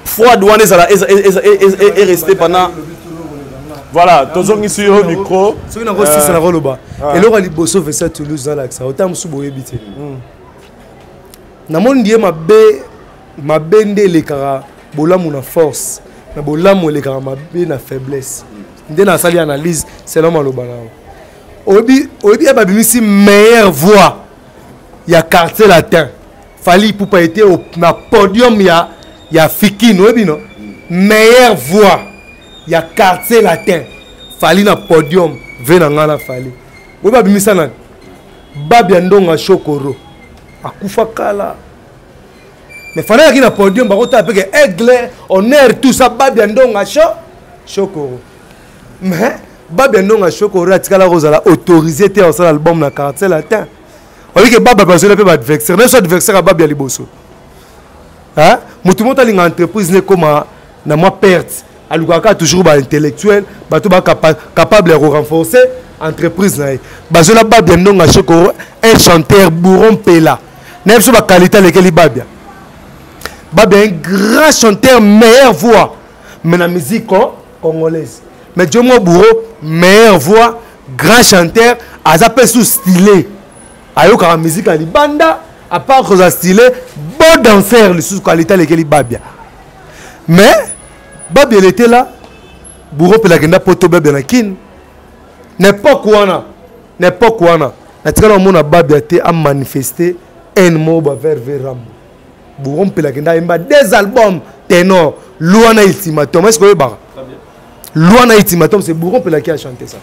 foi douane est rester pendant. Voilà, tous ont ici au micro. Ceux qui n'ont pas c'est la rôle bas. Et là, les bossos fait ça Toulouse dans l'axe. Autant sous boye bité. Na mon die ma bende les cara bola mon force. Na bola mon les cara ma be na faiblesse. Ndé na sali analyse c'est là malo bana. Obi ba bimisi meilleure voix. Il y a quartier latin. Fally Poupa été au na podium il y a Fikine obi non. Meilleure voix. Il y a quartier latin. Fally na podium. Venanga na Fally. Obi ba bimisa na Babia Ndonga Shokoro. Akufa kala. Mais Fally qui na podium ba kota pe que aigle honneur tout ça Babia Ndonga Shokoro. Mais Babia Ndonga Shokoro atikala rozala autorisé te en album na quartier latin. On dit que Baba Bazole peut adversaire, même soit adversaire à Babia Liboso. Hein? Mutu monta linga entreprise ne comme na moi perte. Alugaka toujours ba intellectuel, ba to ba capable de renforcer entreprise na. Bazola Babia Ndonga Shokoro, un chanteur bourron pela. Même sur la qualité lesquelles Babia. Babia un grand chanteur, meilleure voix. Mais la musique congolaise. Mais Dieu mon bourreau, meilleure voix, grand chanteur, azapé sous stylé. Ayoka la musique à Libanda, à part que ça stylé, bon danseur, le sous qualité lesquelles Babia. Mais Babia il était là, bourreau pelagenda poto Babia na kin. N'importe quoi na, n'importe quoi na. Naturellement mon a Babia te a manifesté un mot vers Rambo. Bourreau pelagenda imba des albums ténor, Luana Ultimatum. Est-ce que vous voyez? Luana Ultimatum, c'est Bourreau pelagenda qui a chanté ça.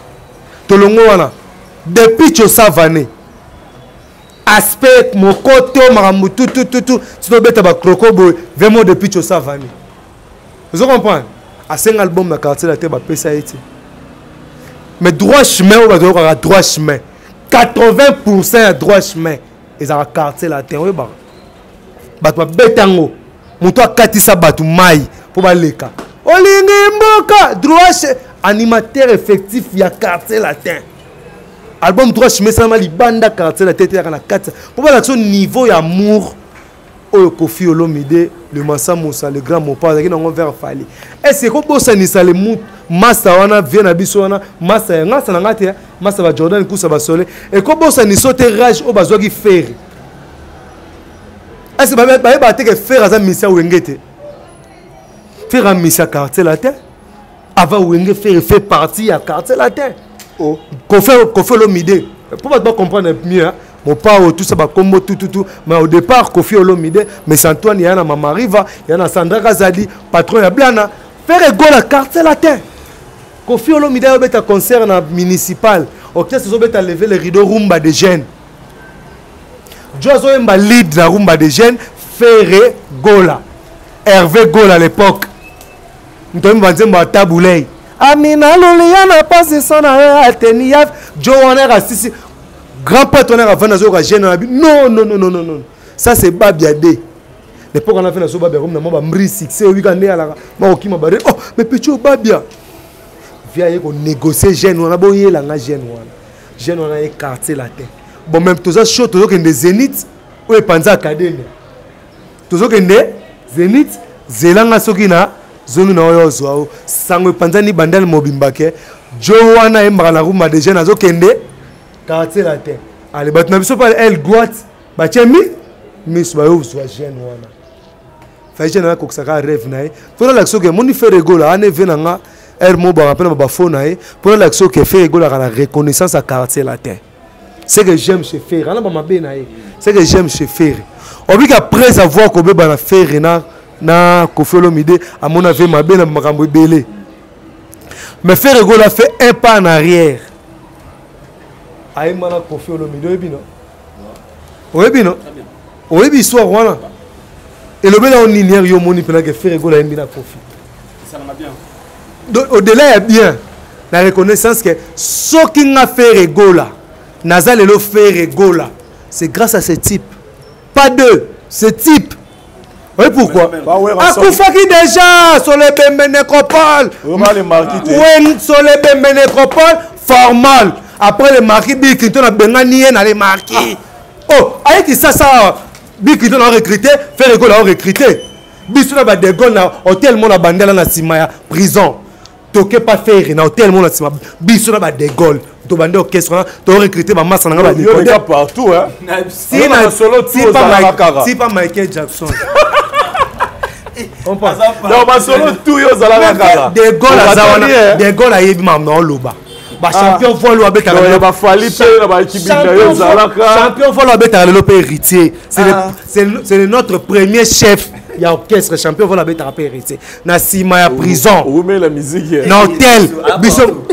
Tolongo wana depuis Tchosavané. Aspect mon côté maramou tout si tu bête ba croco vraiment depuis Tchosavané. Vous comprenez? À 5 albums na quartier la te ba pesa été. Mais droit chemin ou ba droit chemin. 80% à droit chemin. Ils ont quartier la te oui ba. Ba to betango. Muto akatisa batu mai pour ba leka. Olingi mboka droit animateur effectif ya quartier latin. Album 3 chemin ça m'a libanda quartier la tête na 4 pour voir l'action niveau d'amour au Kofi Olomide le Massa Moussa le grand Mopa qui n'ont vers Fally est-ce que bossa ni sale mou massa wana vient na biso wana massa ngasa na ngate massa ba Jordan kusa ba sole et ko bossa ni sauter rage au bazwa ki faire est-ce que ba te que faire à missa wengete faire un missa quartier latin avant wenge fait partie à quartier latin. Oh, Kofi Olomide. Pour pas comprendre mieux, hein? Mon père tout ça va combo tout. Mais au départ, Kofi Olomide, mais Antoine, il y a Mama Riva, il y a Sandra Gazali, patron de Blana. Faire égale à quartier latin. Kofi Olomide a un concert municipal. Orchestre a levé le rideau rumba de jeunes. Jozo Mba lead la rumba de jeunes. Faire Gola. Hervé Gola à l'époque. Nous avons dit que taboulé. Amina Loliana passe son Alteniaf Joanna Rassisi grand partenaire avant nazoka jeune non ça c'est Babia D l'époque on a fait na so Babia comme na ba mri succès o weekend ala ma okima bare oh mais petit Babia via yeko négocier jeune on a boyé la jeune on a un quartier latin bon même tout ça show tout que des Zénith ou Panza Academy tout ça que des Zénith zelanga sokina zonu na oyo zwao sangwe panzani bandal mobimbake Joanna embana rumba de jeunes azokende quartier latin ale batna biso pa el droite ba chemi miss ba yo zwa jeune wana fa jeune na koksaka rêve na e pour l'action que moni fait rigola ane venanga er mo ba rappelle ba fona e pour l'action que fait rigola la reconnaissance à quartier latin c'est que j'aime chez faire ana ba mabe na e c'est que j'aime chez faire obi après avoir ko beba na faire na Kofi Olomide à mon avis ma bien makambo belé mais faire rigola fait un pas en arrière ayemba na Koffi Olomide oyebi no oyebi no oyebi histoire wana elobela oninière yo moni pena ke Ferregola ayembi na Koffi ça m'a bien au-delà ya bien la reconnaissance que soki nga Ferregola naza lelo Ferregola c'est grâce à ce type pas deux ce type. Oui, pourquoi? Akoufaki déjà sur les Bembe Nécropole. Oui, sur les Bembe Nécropole, formal. Après les marquis, Bill Clinton a benganié dans les marquis. Oh, avec ça, Bill Clinton a recruté, Ferregola a recruté. Bissou a des gars dans hôtel mon a bandé dans Simaya prison. Toké pas faire dans hôtel mon a Simaya. Bissou a des gars. Tu as bandé orchestre, tu as recruté ma masse en anglais. Il y a partout, hein. Si pas Michael Jackson. On passe. Non, ma solo tout yo zala kaka. Des goals à yebi mam na loba. Ba champion vol wa beta le ba fali pe na ba équipe na yo zala ka. Champion vol wa beta le héritier. C'est notre premier chef. Il y a orchestre champion vol wa beta héritier. Na sima ya prison. Vous met la musique. Na hôtel.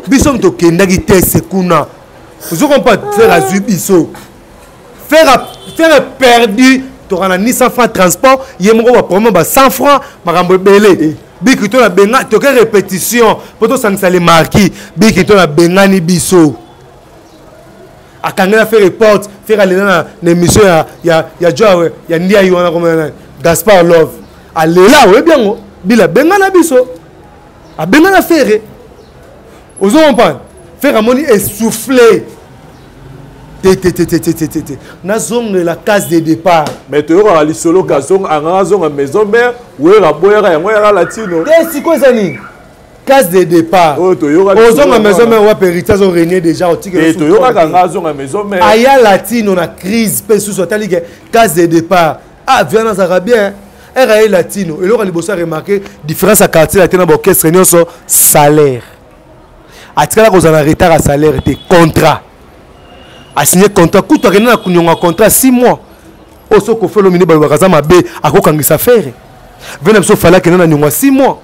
Bisom to kenda ki te sekuna. Vous comprenez faire azu biso. Faire perdu. Tu as 100 francs de transport, il y a un problème de 100 francs, tu belé. Biki to na benga, tu as répétition, pour toi ça ne s'allait marquer. Biki to na benga ni biso. A kangela faire report, faire aller dans l'émission il y a Joe, il y a Ndia Yoana comme Gaspard Love. Allez là, oui bien, bila benga na biso. A benga na faire. Vous comprenez? Faire amoni essoufflé. Na zone la case de départ. Mais tu auras les solo gazon en zone maison mère ou la boyera et moi latino. C'est quoi ça ni? Case de départ. Oh tu auras aux zone maison mère ou héritage au régner déjà au tigre. Et tu auras en zone maison mère. Aya latino na crise pe sous hôtel que case de départ. Ah viens dans arabien. RAE latino et là les bossa remarqué différence à quartier latino orchestre réunion sur salaire. À tika la cause en retard à salaire était contrat. A signé contrat, tout a contrat 6 mois. Oso ko felo mini balwakaza mabe akokangisa faire. Vena biso fala kenana nyongwa 6 mois.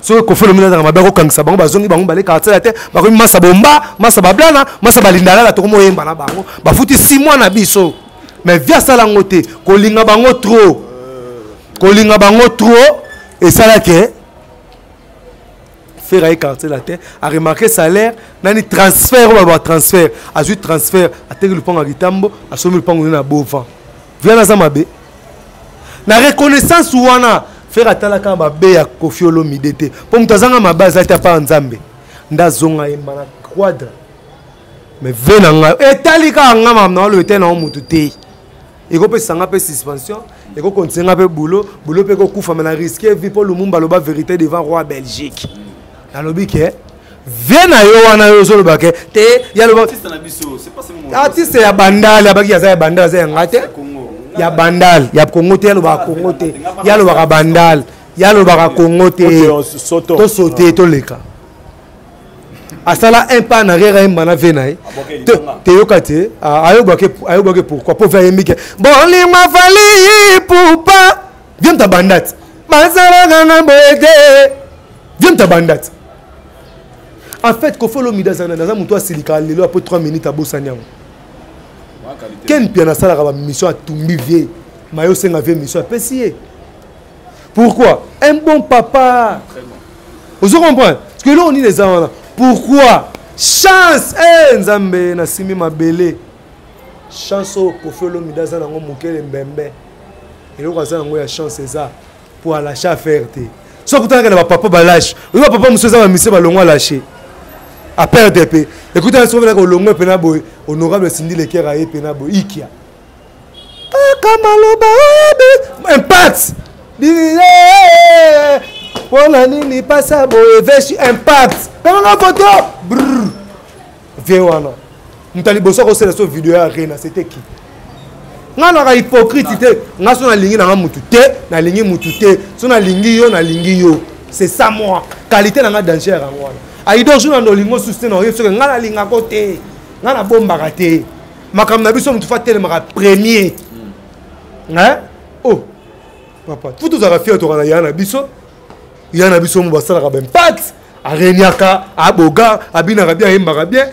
So ko felo mini na mabe akokangisa bango bazongi bango baleka atela te, bako masa bomba, masa bablana, masa balindala la to moyemba na bango. Ba futi 6 mois na biso. Mais via sala ngote, ko linga bango trop. Ko linga bango trop et ça là que faire quartier la terre a remarqué salaire nani transfert ou ba transfert a juste transfert a tégé le pont à Gitambo a somme le pont na Bova vient na zamabe na reconnaissance wana faire atala ka ba be ya Koffi Olomide te pour mutazanga mabaza ta pa nzambe ndazonga yemba na quadre mais venanga etalika ngama na lo ete na mutu te eko pe sanga pe suspension eko continuer pe boulot pe ko kufa mais na risquer vie pour Lumumba lo ba vérité devant roi Belgique. Nalobi ke viens na yo wana yo zolo bake te ya lo artiste na biso c'est pas seulement artiste ya bandal ya baki ya bandal za ngate ya bandal ya Congo te lo ba Congo te ya lo ba bandal ya lo ba Congo te to sauter to leka asala un pas na rera mbana vena te yo kate ayo bake pourquoi pour faire mike bon li ma fali pour pas viens ta bandate mazara na boete viens ta bandate. En fait, Koffi Olomide Zana muto silika lelo après 3 minutes à Bossaniam. Ken piana sala ka mission à Tumbi vie. Mayo senga vie mission à Pessier. Pourquoi? Un bon papa. Vous comprenez? Parce que là on dit les gens pourquoi? Chance nzambe na simi mabele. Chance au Koffi Olomide Zana ngo mukele mbembe. Et là Zana ngo ya chance ça pour lâcher faire te. Sauf que tu as papa balâche. Oui papa monsieur ça va mission ba longwa lâcher. À perdre épée. Écoutez, on se fait longue penabo, honorable Cindy Leker a penabo, Ikia. Impact. Pour la nuit, pas ça, impact. Quand on a photo, brrr. Viens, on a. Nous t'allons bosser aussi la vidéo à Rena, c'était qui? Nga na hypocrite nga so na lingi na mutu te na lingi mutu te so na lingi yo c'est ça moi qualité na nga danger à ngwana aido jour na lingo sustain na yo so nga na linga côté nga na bomba raté makam na biso mutu fa tele maka premier hein oh papa tout tous a fait to na yana biso mo basala ka ben pat a reniaka a boga abina ka bien yemba ka bien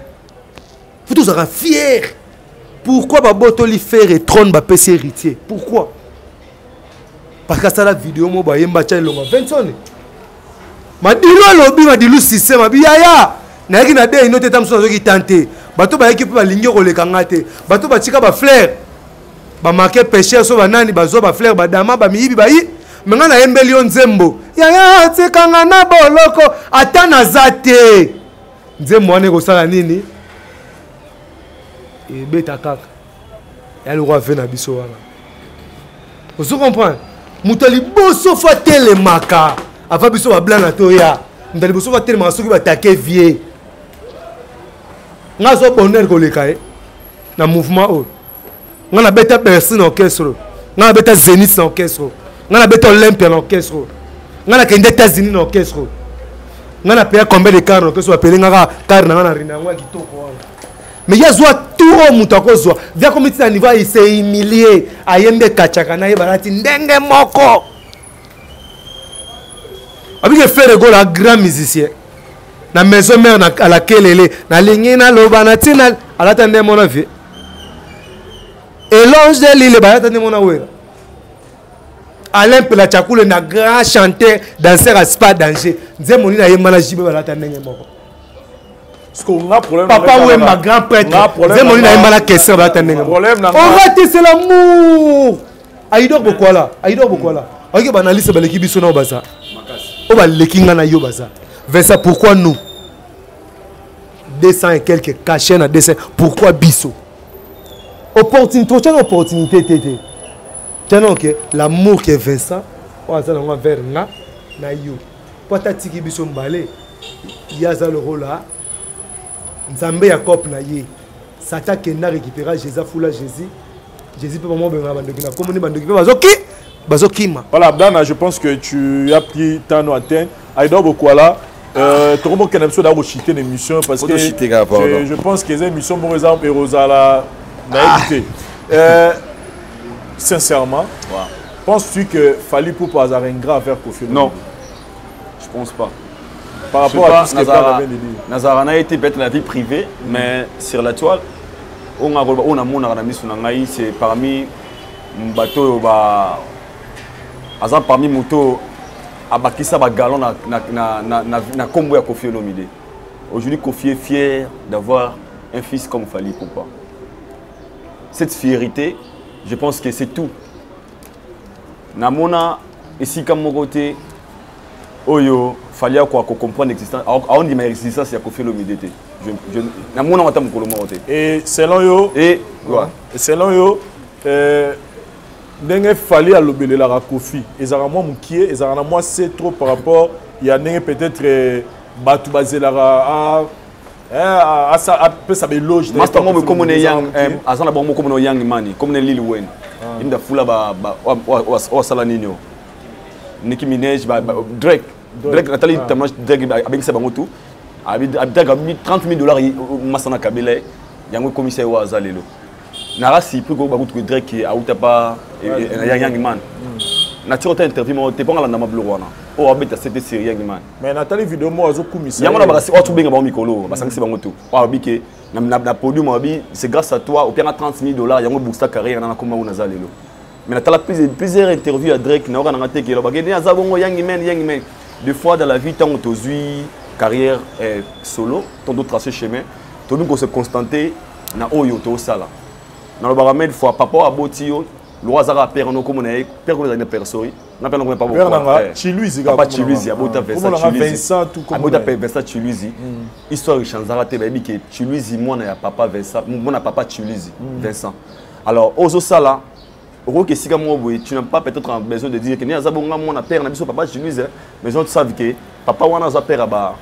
Faut tous être fiers. Pourquoi babotoli faire et trône ba PC héritier? Pourquoi? Parce que ça la vidéo mo ba yemba cha longa 20 sonne. Madilo lobi madilo système abiyaya. Na yaki na de inote tamso zo ki tenter. Bato ba équipe ba lingi ko le kangate. Bato ba chika ba fleur. Ba marquer pêcheur so ba nani ba zo ba fleur ba dama ba miyibi ba yi. Menga na yembeli on nzembo. Yaya tsekanga na boloko atana zate. Nzembo ane ko sala nini? Et bêta kaka. Et le roi vient à biso wana. Vous comprenez? Moutali boso fa tele maka. Ava biso ba blanc na toya. Moutali boso fa tele maka soki ba taquer vie. Nga so bonheur ko leka na mouvement o. Nga na beta Bercy na orchestre. Nga na beta Zénith na orchestre. Nga na beta Olympia na orchestre. Nga na kende États-Unis na orchestre. Nga na paye combien de car na orchestre appeler nga car na na rina ngwa kitoko wana. Mais il y a tout au mutakozwa. Via comme tu niveau il s'est humilié. Ayembe kachaka na yebalati ndenge moko. Avec le frère de la grand musicien. Na maison mère à laquelle elle est. Na ligne na lobana tina à l'attendre mon avis. Et l'ange de l'île ba attendre mon avis. Alain Pela Chakoule na grand chanteur danseur à Spa danger. Nzemoni na yemba na jibe ba attendre moko. Papa ou ma grand prêtre. Zemoni na yemba la question ba attendre. C'est l'amour. Aïdor beaucoup là. Aïdor beaucoup là. OK ba na liste ba l'équipe biso na baza. O ba lekinga na yo baza. Versa pourquoi nous 200 et quelques cachets na 200 pourquoi biso? Opportunité, tu as une opportunité tété. Tiens OK, l'amour qui est Vincent, on ça on va vers na yo. Pota tiki biso mbalé. Ya za le rôle là. Nzambe ya cop na ye. Sata kenda récupérer Jésus foula Jésus. Jésus peut vraiment benga bandoki na komoni bandoki bazoki bazokima. Voilà, Abdana, je pense que tu as pris temps à atteindre. Aïdor Bokwala, tu as une émission d'avoir chité une émission parce que je pense que les émissions pour exemple Rosala naïveté. Sincèrement, penses-tu que Fally Ipupa a un grand affaire pour faire? Non, je pense pas. Par rapport à tout ce que tu as dit. Nazarana a été peut-être la vie privée, mais sur la toile, on a mis sur c'est parmi bateau parmi moto abakisa ba galon na combo ya Koffi Olomide. Aujourd'hui Koffi est fier d'avoir un fils comme Fally Ipupa. Cette fierté, je pense que c'est tout. Namona ici comme mon côté Oyo Fally quoi comprendre l'existence. On dit ma existence c'est Koffi Olomide. Namona mata mukolo mo côté. Et selon yo N'enge Fally à l'obéler la Koffi. Et ça moi moukié, et ça moi c'est trop par rapport. Il y a peut-être Batou Bazelara à ça peut ça loge. Master moi comme on est young, azana bon comme on est young mani, comme on est Lil Wayne. Il me foula o salanino. Nicki Minaj Drake Nathalie Tamash Drake avec sa bangotou. Avec 30 $000 masana kabele yango commissaire wa azalelo. Nara si plus gros bagout que Drake qui a outapa et young man. Nature ta interview mo te ponga na mablo wana. O abeta cette série young man. Mais Nathalie vidéo mo azo commissaire. Yango na ba o tubenga ba mikolo, ba sangisi bango tout. O abike na podium abi, c'est grâce à toi, au pire 30 $000 yango boosta carrière na koma una zalelo. Mais Nathalie plusieurs interviews à Drake na na ngate ke lo ba ke na zabongo young man. Des fois dans la vie tant to zui carrière solo, tant d'autres tracés chemin, to nous se constanter na oyo to sala. Dans le baramètre fois papa abotio le hasard père no comme on est père comme des personnes n'a pas pas beaucoup Chiluizi papa Chiluizi abota Vincent tout comme abota Vincent Chiluzi histoire chanzara te baby que Chiluzi moi na papa Vincent mon papa Chiluzi Vincent alors ozo sala que si comme tu n'as pas peut-être besoin de dire que ni azabonga mon père na biso papa Chiluzi mais on savent que papa wana za père aba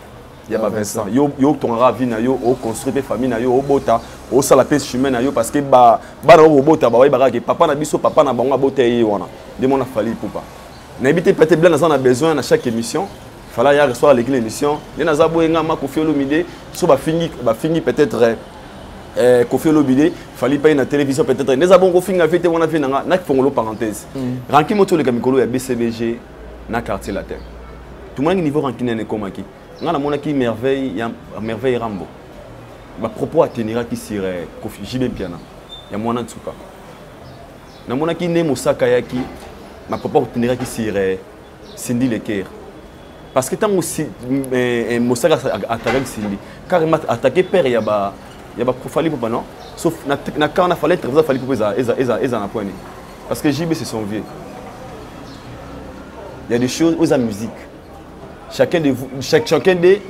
ya ba Vincent yo ton ravi na yo o construire famille na yo o bota o sala pese chemin na yo parce que ba o bota ba ba que papa na biso papa na bango bota yi wana de mon Fally Ipupa na éviter peut-être bien on a besoin à chaque émission fallait ya recevoir l'émission les na zabo nga ma Koffi Olomide so ba fini peut-être Koffi Olomide Fally pas na télévision peut-être les abon ko finga fete wana fina na fongolo parenthèse ranki moto le kamikolo ya BCBG na quartier latin tout le monde niveau ranki ne komaki. On a monaki merveille Rambo. ma propos à tenir qui serait Kofi Jibé Piana. Il y a moins de souka. Na mona qui né Mosaka yaki, ma propos à tenir qui serait Cindy Leker. Parce que tant aussi Mosaka attaque Cindy, carrément attaqué père il y a fallait pour non. Sauf na quand on a fallu très fallait pour eza na point. Parce que JB c'est son vieux. Il y a des choses aux musique. Chacun de vous, chacun des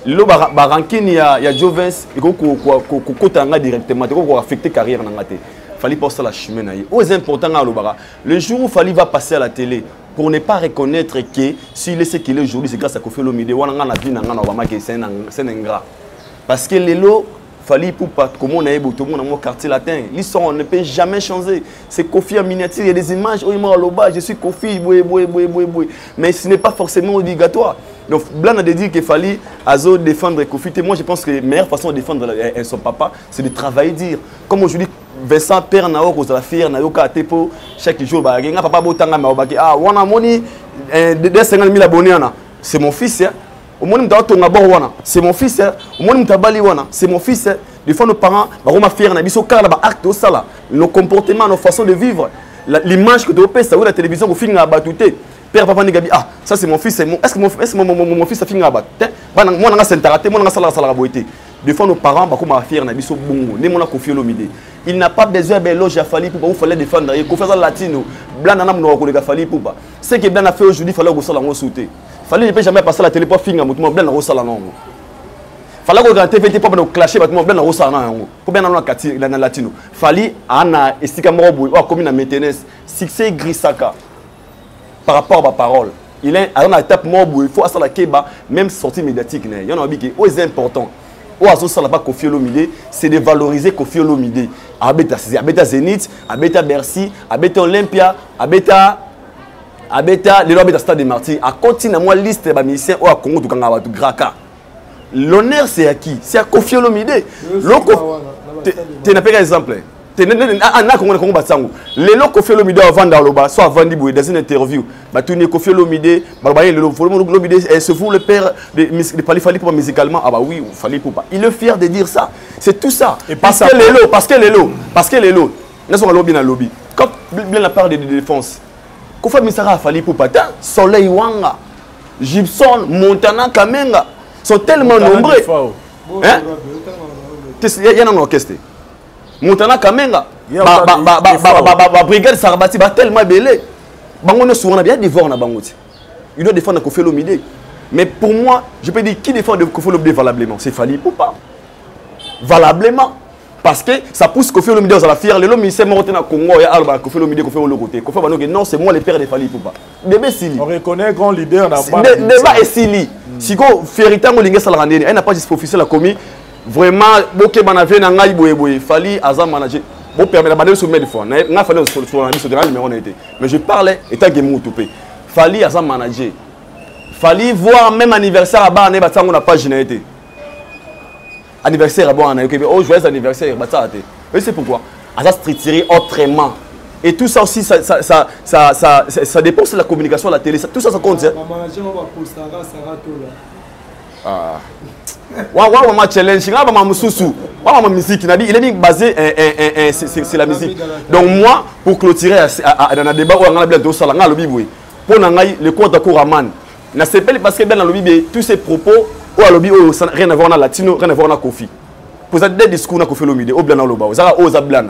le barankin il y a Jovens et ko tanga directement ko affecter carrière na ngate. Fallait passer la chemin na. Aux important à l'obara. Le jour où Fally va passer à la télé pour ne pas reconnaître que s'il est ce qu'il est aujourd'hui c'est grâce à Koffi Olomide wana nga na vie na nga na Obama que c'est un ingrat. Parce que lelo Fally Ipupa, comme on a eu tout le monde dans mon quartier latin, l'histoire on ne peut jamais changer. C'est Kofi en miniature, il y a des images, oh il m'a loba, je suis Kofi, mais ce n'est pas forcément obligatoire. Donc Blanc a dit qu'il fallait défendre Kofi. Et moi je pense que la meilleure façon de défendre son papa, c'est de travailler dire. Comme aujourd'hui, Vincent Père Nao, aux affaires, Nayoka Tepo, chaque jour, papa Botanga Maobaki, ah, on a money, 50 000 abonnés, c'est mon fils. C'est mon fils, c'est mon fils. Des fois, nos parents, nos comportements, nos façons de vivre, l'image que tu as ça la télévision, vous finissez à battre. Père, papa, ah, ça c'est mon fils. Est-ce que mon fils a fini à battre? Moi, je suis des fois, nos parents, il n'a pas besoin d'éloge à Fally Ipupa, il fallait défendre. Il faut faire ça latino. Blanc, ce que Blanc a fait aujourd'hui, il fallait que ça soit Fally ne peut jamais passer la télé pour finir mon blanc au salon. Fallait que la TV pas clasher mon blanc au salon. Pour bien dans latino. Fally ana estika morobo ou comme une maintenance succès grisaka par rapport à ma parole. Il est à une étape morobo, il faut à la keba même sortie médiatique né. Il y en a qui est important. Ou à ça là pas Koffi Olomide, c'est de valoriser Koffi Olomide. Abeta Zénith, abeta Bercy, abeta Olympia, abeta les lois de Stade des Martyrs, à continuer à moi liste des musiciens au Congo du Kangaba du Graka. L'honneur c'est à qui? C'est à Koffi Olomide. Tu n'as pas d'exemple. Les lots Koffi Olomide avant dans le bas, soit avant dans une interview, tu n'es Koffi Olomide, c'est vous le père de Fally Ipupa musicalement. Ah bah oui, Fally Ipupa. Il est fier de dire ça. C'est tout ça. Et parce que les lots, nous sommes lobby dans le lobby. Quand bien la part de défense. Kofa Misara Fally Ipupa, Soleil Wanga, Gibson, Montana, Kamenga sont tellement nombreux. Il y a un orchestre. Montana, Kamenga, Brigade Sarabati, tellement belé. Bangono souvent bien défendre Bangoti. Il doit défendre Koffi Olomide. Mais pour moi, je peux dire qui défend Koffi Olomide valablement, c'est Fally Ipupa. Valablement. Parce que ça pousse Koffi Olomide à la fière. Les hommes, ils sont morts au Congo, il y a Koffi Olomide, Koffi Olomide. Koffi Olomide, non, c'est moi le père de Fally Ipupa. On reconnaît un grand leader dans le débat est Sili. Si vous faites un peu de salaire, elle n'a pas juste officiel la commis. Vraiment, beaucoup de gens ont dit Fally Azam manager. Bon, permet de se mettre de fois. Mais je parlais étant que mon toupé. Fally Azam manager. Fally voir même anniversaire à bas, on n'a pas généré. Anniversaire à bon, oh joyeux anniversaire, mais c'est pourquoi ça se tirer autrement. Et tout ça aussi, ça dépend de la communication à la télé. Tout ça, ça compte. Challenge, musique, il est basé, c'est la musique. Donc moi, pour clôturer dans le débat, on a bien de ça, on a le biboué. Pour le compte de Kouraman, n'a pas parce que dans le biboué, tous ces propos. Ou à lobby, rien à voir dans latino, rien à voir dans Kofi. Vous avez des discours dans Koffi Olomide, au blanc dans le bas, vous avez aux blanc.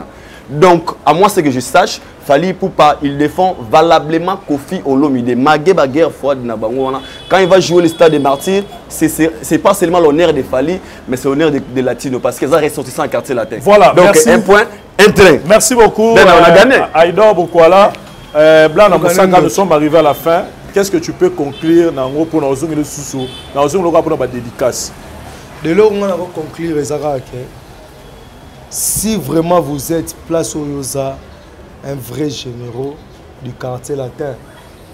Donc, à moi, ce que je sache, Fally Ipupa, il défend valablement Koffi Olomide. Magé baguerre froide na bangwana. Quand il va jouer le Stade des Martyrs, c'est pas seulement l'honneur de Fally, mais c'est l'honneur des latinos parce qu'ils ont ressorti ça en quartier latin. Voilà. Donc, merci. Un point, un train. Merci beaucoup. On a gagné. Aïdor Bokwala, blanc, nous sommes arrivés à la fin. Qu'est-ce que tu peux conclure dans le pour nos le sous dans le dédicace? De là, on va conclure si vraiment vous êtes place au Yosa, un vrai généraux du quartier latin,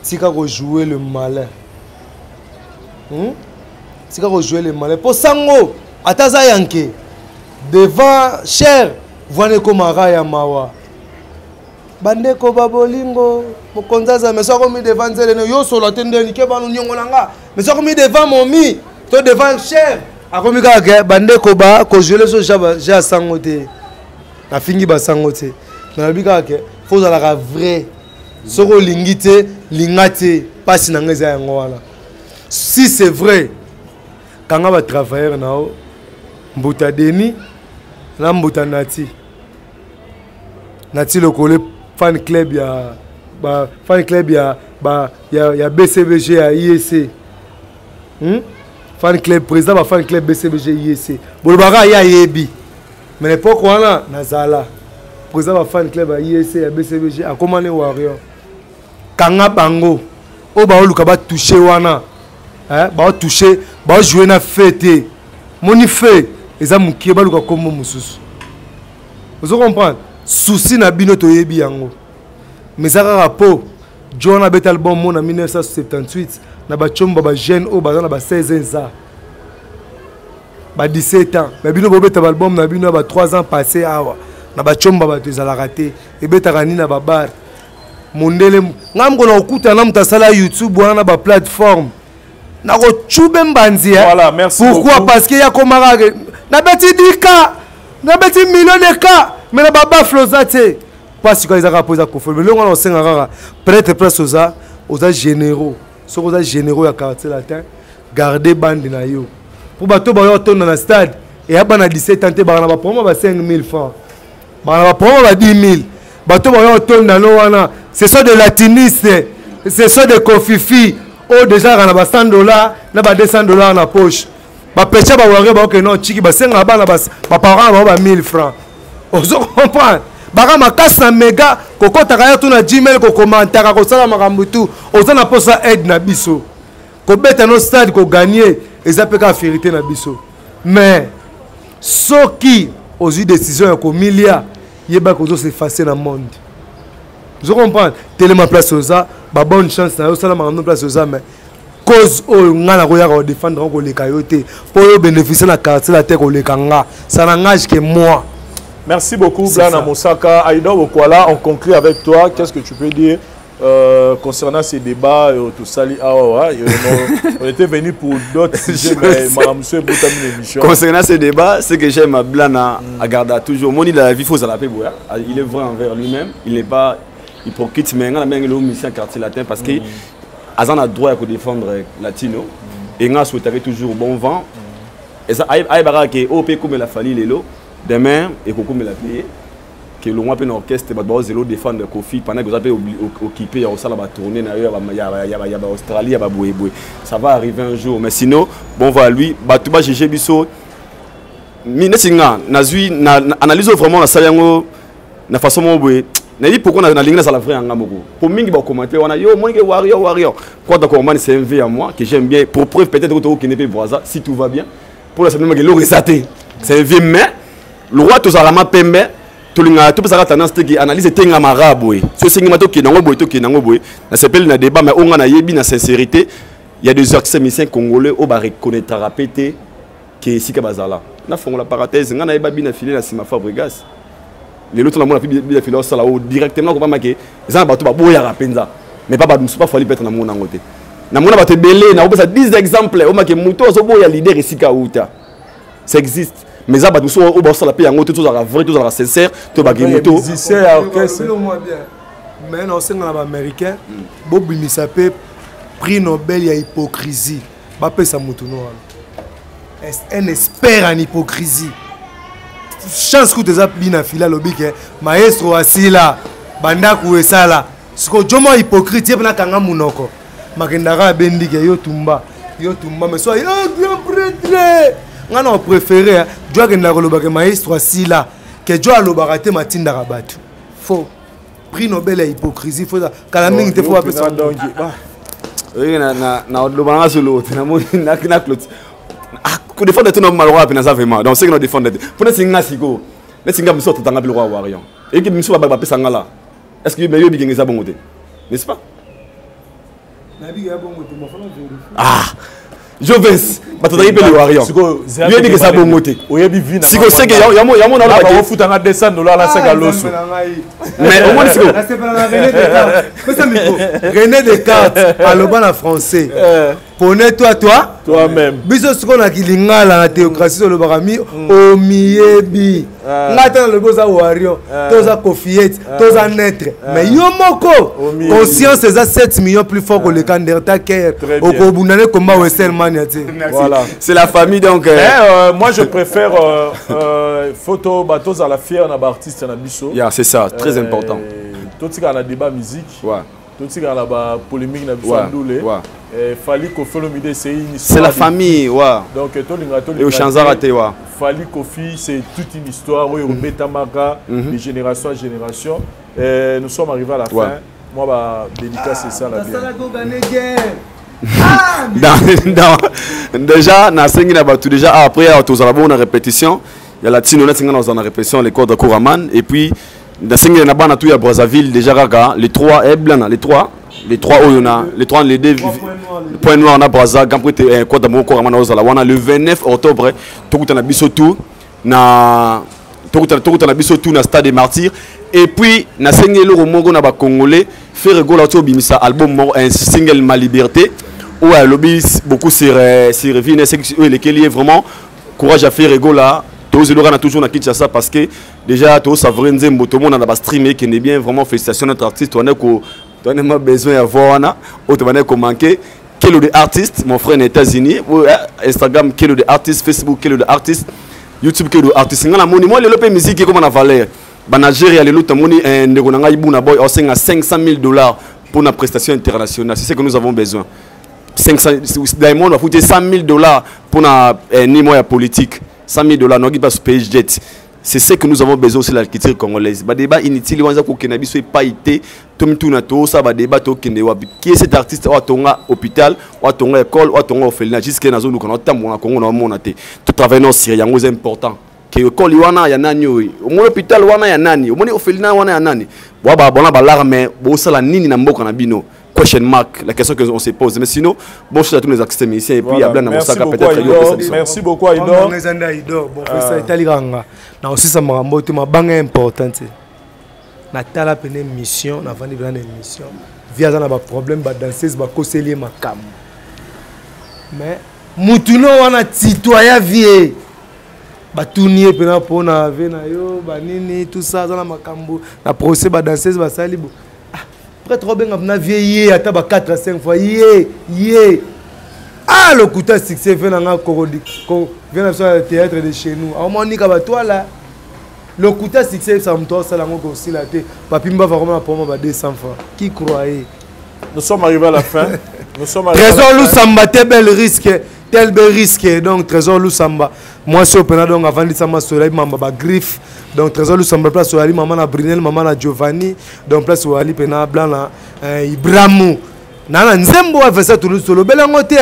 si vous rejouez le malin, si vous rejouez le malin, pour Sango, Ataza Yanke, devant cher, voyez comme Araya Mawa. Bandeko babolingo mokonzaza mais ça comme devant zele yo solo tende ni ke banu nyongolanga mais ça comme devant momi to devant cher akomi kaka bandeko ba kozwele so ja sango te na fingi ba sango te na lobi kaka faut la vrai soko olingi te linga te pasi na ngeza yango wana si c'est vrai kanga ba travailleur nao mbuta Deni na mbuta Nati lokole fan club ya BCBG ya IEC fan club président ba fan club BCBG IEC bolobaka ya yebi mais l'époque wana nazala président ba fan club ya IEC ya BCBG akomane warrior kanga bango o ba oluka ba toucher wana ba toucher ba jouer na fête moni fait eza mukie ba luka kombo mususu vous comprenez souci na bino to yebi yango mais ça rapport John a bet album en 1978 na ba chomba ba jeune o ba na ba 16 ans ba 17 ans mais bino bo bet album na bino ba 3 ans passé awa na ba chomba ba tezala raté e betaka ni na ba bar mondele ngam ko na okuta na mtasala YouTube wana ba plateforme na ko chube mbanzi voilà merci pourquoi beaucoup. Parce qu'il y a komara na beti 10 cas na beti millions de cas mais na baba flosate parce que les arabes posent à conformer le on sait rara peut-être place aux généraux ceux aux généraux à quartier latin garder bande na yo pour bateau ba yo tourner dans stade et aba na 17 ans te ba na ba promo ba 5000 francs ba na ba promo ba 10000 bateau ba yo tourner dans no wana ce sont des latinistes ce sont des kofifi oh déjà na ba $100 na ba $200 na poche ba pecha ba ware ba que non chiki ba 5 ba na ba parents ba 1000 francs on comprend baka makasi na mega kokotaka ya tuna Gmail ko komantaka ko sala makambo tu ozana posa aide na biso ko beta no stade ko gagner ezapeka vérité na biso mais soki ozu décision ya ko milia yeba ko zo s'effacer na monde vous comprenez tellement place oza ba bonne chance na yo sala makambo place oza mais cause o ngana ko ya ko défendre ko leka yote pour yo bénéficier na quartier la terre ko lekanga ça n'engage que moi. Merci beaucoup, Blana Moussaka. Aïda Okwala, on conclut avec toi. Qu'est-ce que tu peux dire concernant ces débats tout ça, on était venu pour d'autres sujets, mais Madame Monsieur l'émission. Concernant ces débats, ce que j'aime à Blana, à Garda toujours, mon il a la vie fausse à la paix, il est vrai envers lui-même, il n'est pas hypocrite, mais il a même une mission quartier latin parce que Azan a droit à défendre latino et il a souhaité toujours bon vent. Et ça, Aïbara qui est au pays comme la famille Lelo. Demain, et Coco me l'a payé, que l'on a un orchestre, il va défendre Kofi pendant que vous avez occupé, il y a aussi la tournée, il y a Australie, il y a Bouéboué. Ça va arriver un jour, mais sinon, bon, voilà, lui, Batouba Gégé Bisso, Minesinga, Nazui, analyse vraiment la salle, la façon dont vous avez pourquoi on a ligne à la vraie en Amoko. Pour moi, on commenter, on a yo, moi, warrior. Quoi d'accord, c'est un V à moi, que j'aime bien, pour preuve peut-être que tu n'es pas voisin, si tout va bien. Pour la semaine, c'est un V, mais. Le roi tout ça pembe tout ça tendance qui analyse tenga maraboy ce singima to ki nango boy to ki nango boy na s'appelle na débat mais on a yebi na sincérité il y a des artistes congolais au ba reconnaître répéter que sika bazala na fongo la parenthèse ngana yeba bina filé na sima Fabregas les autres na mona bina filé ça là directement ko ba ke za ba to ba boya rapenza mais pas pas fallu peut-être na mona ngote na mona ba te belé na opesa 10 exemples o ma ke muto zo boya leader sika uta ça existe. Mais ça, tout ça, on va la paix, tout ça, vrai, tout ça, sincère, tout ça, moto. Mais on sait que les Américains, Bob Misapé, prix Nobel, il y a hypocrisie. Bapé ça moutouno. Un expert en hypocrisie. Chance que tu as bien affilé le bic, maestro assis là, banda kouessa là. Ce que je suis hypocrite, c'est que tu as mounoko. Makendara bendi ke yo tumba, mais soit grand prêtre. On préféré Dieu que na maestro assis là que Dieu a le baraté matinda rabatu faux prix Nobel et hypocrisie faut calaming te faut appeler ça donc oui na le balance l'autre na clôt ko défendre tout normal roi na ça vraiment donc c'est que nous défendre pour singa siko na singa biso tout tanga le roi warrior et que biso ba pesa ngala est-ce que meilleur bi ngeza bongo te n'est-ce pas na bi ya bongo te mo fona vérifier ah Joves batotaki mpe liwarion yo yebi keza bongo te siko seke yamo na lobaki ofutanga $200 na seka loso mais omoni siko René Descartes aloba na français connais-toi toi-même biso siko na kilingala na théocratie olobaka mi omiyebi ngata na lobo za warion toza cofiette toza naître mais yo moko conscience eza 7 millions plus fort que le Kandertaker okobundane komba Westerman yate voilà c'est la famille donc moi je préfère photo batos à la fière na ba artiste na biso c'est ça très important totika na débat musique totika na ba polémique na biso ndule Fali Kofi Olomide c'est une histoire c'est la famille donc tolinga et au Chanzara te Fali Kofi c'est toute une histoire où Betamaka de génération à génération nous sommes arrivés à la fin moi bah dédicace c'est ça la bien déjà na sengi na batu déjà après tous la bonne répétition il y a la tino na sengi na en répétition les cours de Kouraman et puis na sengi na bana tout ya Brazzaville déjà kaka les trois les trois les deux point noir na Brazza quand prêté cours de Kouraman ozala wana le 29 octobre tout na biso tout na biso na stade des martyrs et puis na sengi le romongo na ba congolais faire gola to bimisa album un single Ma Liberté où le lobby beaucoup sur vie lesquels est vraiment courage à faire gola tous les gens toujours na Kinshasa parce que déjà tous savent nzembo tout le monde na ba streamer qui est bien vraiment félicitations notre artiste on a besoin d'avoir na autre manière qu'on manquer quel de artiste mon frère aux États-Unis Instagram quel de artiste Facebook quel de artiste YouTube quel de artiste ngana moni moi le lope musique comme na valeur Nigeria les autres moni ndeko na ngai buna boy on a $500,000 pour une prestation internationale c'est ce que nous avons besoin 500 Diamond va foutre $100,000 pour une moyen politique $100,000 non qui passe page jet c'est ce que nous avons besoin aussi la culture congolaise ba débat inutile wanza ko kenabi so pas été tout na to ça ba débat to kende wapi qui est cet artiste wa tonga hôpital wa tonga école wa tonga orphelinat jusqu'à na zone ko tambo na Congo na monate tout travail non sérieux yango c'est important que école wana ya nani oyi au hôpital wana ya nani au orphelinat wana ya nani wa ba bona ba larme bo sala nini na mboka na bino question mark la question qu'on se pose mais sinon bon je à tous les artistes musiciens et puis il y a Blanc Mosaka peut-être merci beaucoup Aïdor bon ça italiranga na aussi ça marambo te mabanga importante na tala pene mission na vandi blanc émission via za na ba problème ba danseuse ba koseli makam mais mutuno wana citoyen vie batunier pena pona vena yo banini tout ça za na makambo na procès ba danseuse ba salibo après trop bien na vieillir ata ba 4 à 5 fois le coup de succès fait dans Korodi vient sur le théâtre de chez nous au moins nika ba toi là le coup de succès ça me tourne ça là encore aussi là papimba va vraiment pour moi 200 francs qui croyait nous sommes arrivés à la fin Trésor Lusamba tel bel risque donc Trésor Lusamba moi c'est open donc avant de ça ma soleil mamba ba griffe donc Trésor Lusamba place sur ali maman na Brunel maman na Giovanni donc place sur ali pena blanc na Ibramu nana nzembo a fait ça tout le solo belango te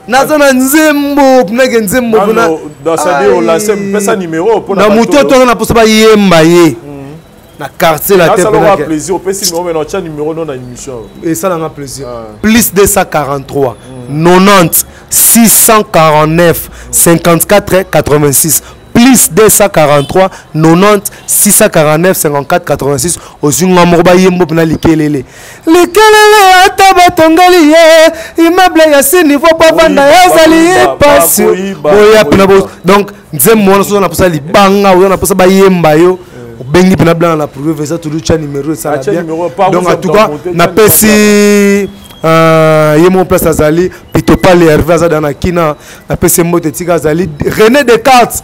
nazana nzembo pneke nzembo na dans ça dit on lance pesa numéro pour na mutoto na posa ba yemba ye na quartier la tête ça va plaisir au petit numéro mais notre numéro non dans l'émission et ça n'a plaisir plus 243 90 649 54 86 plus 243 90 649 54 86 ozinga morba yembo na likelele ataba tongali ye immeuble ya si niveau pa vanda ya zali passe boya pena bo donc nzembo na so na posa libanga o na posa ba yemba yo bengi pena blanc na prouver ça tout le numéro ça va bien donc en tout cas na pesi yemo place azali pitopale Hervé Azada na kina na pesi mbote tika azali René Descartes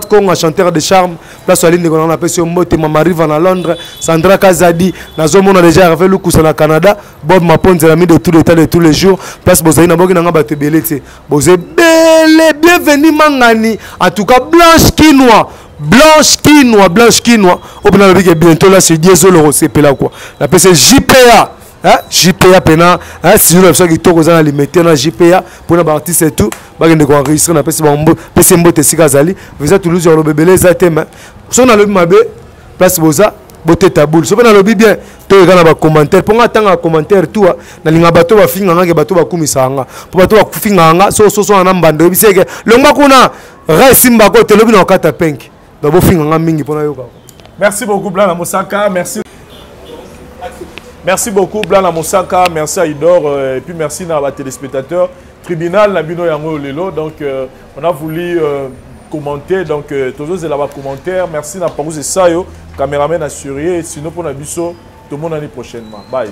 Congo chanteur de charme place ali ndeko na pesi mbote mama riva na Londres Sandra Kazadi na zomona déjà Hervé Lukusa na Canada Bob Maponze l'ami de tout le temps de tous les jours place bozali na boki na ngaba te belete bozé belle bienvenue mangani en tout cas Blanche Quinois au plan de bientôt là c'est Diesel le sepela quoi la PC JPA pena si nous avons qui toko za limité na JPA pour na artiste et tout ba ngende ko enregistrer na PC bombo PC mbote sika zali vous êtes Toulouse le bébé les atema so na le mabe place boza boteta boule sope nalobi bien toyeka na bacommentaire mpo nga ntanga commentaire tuwa nalinga bato bafinganga ke bato bakumisaka nga mpo bato bakufingaka nga sososonga na mbanda oyebi seke longwa kuna ra esimbako te lobi na okata penke donc bofinganga mingi mpo nayokaka. Merci beaucoup Blana Moussaka, merci beaucoup Blana Moussaka, merci à Idor et puis merci à la téléspectateurs. Tribunal Nabino Yango Lelo, donc on a voulu commenter, donc tous les commentaires. Merci à Parouze Sayo, caméraman assuré, sinon pour Nabiso, tout le monde l'année prochainement. Bye.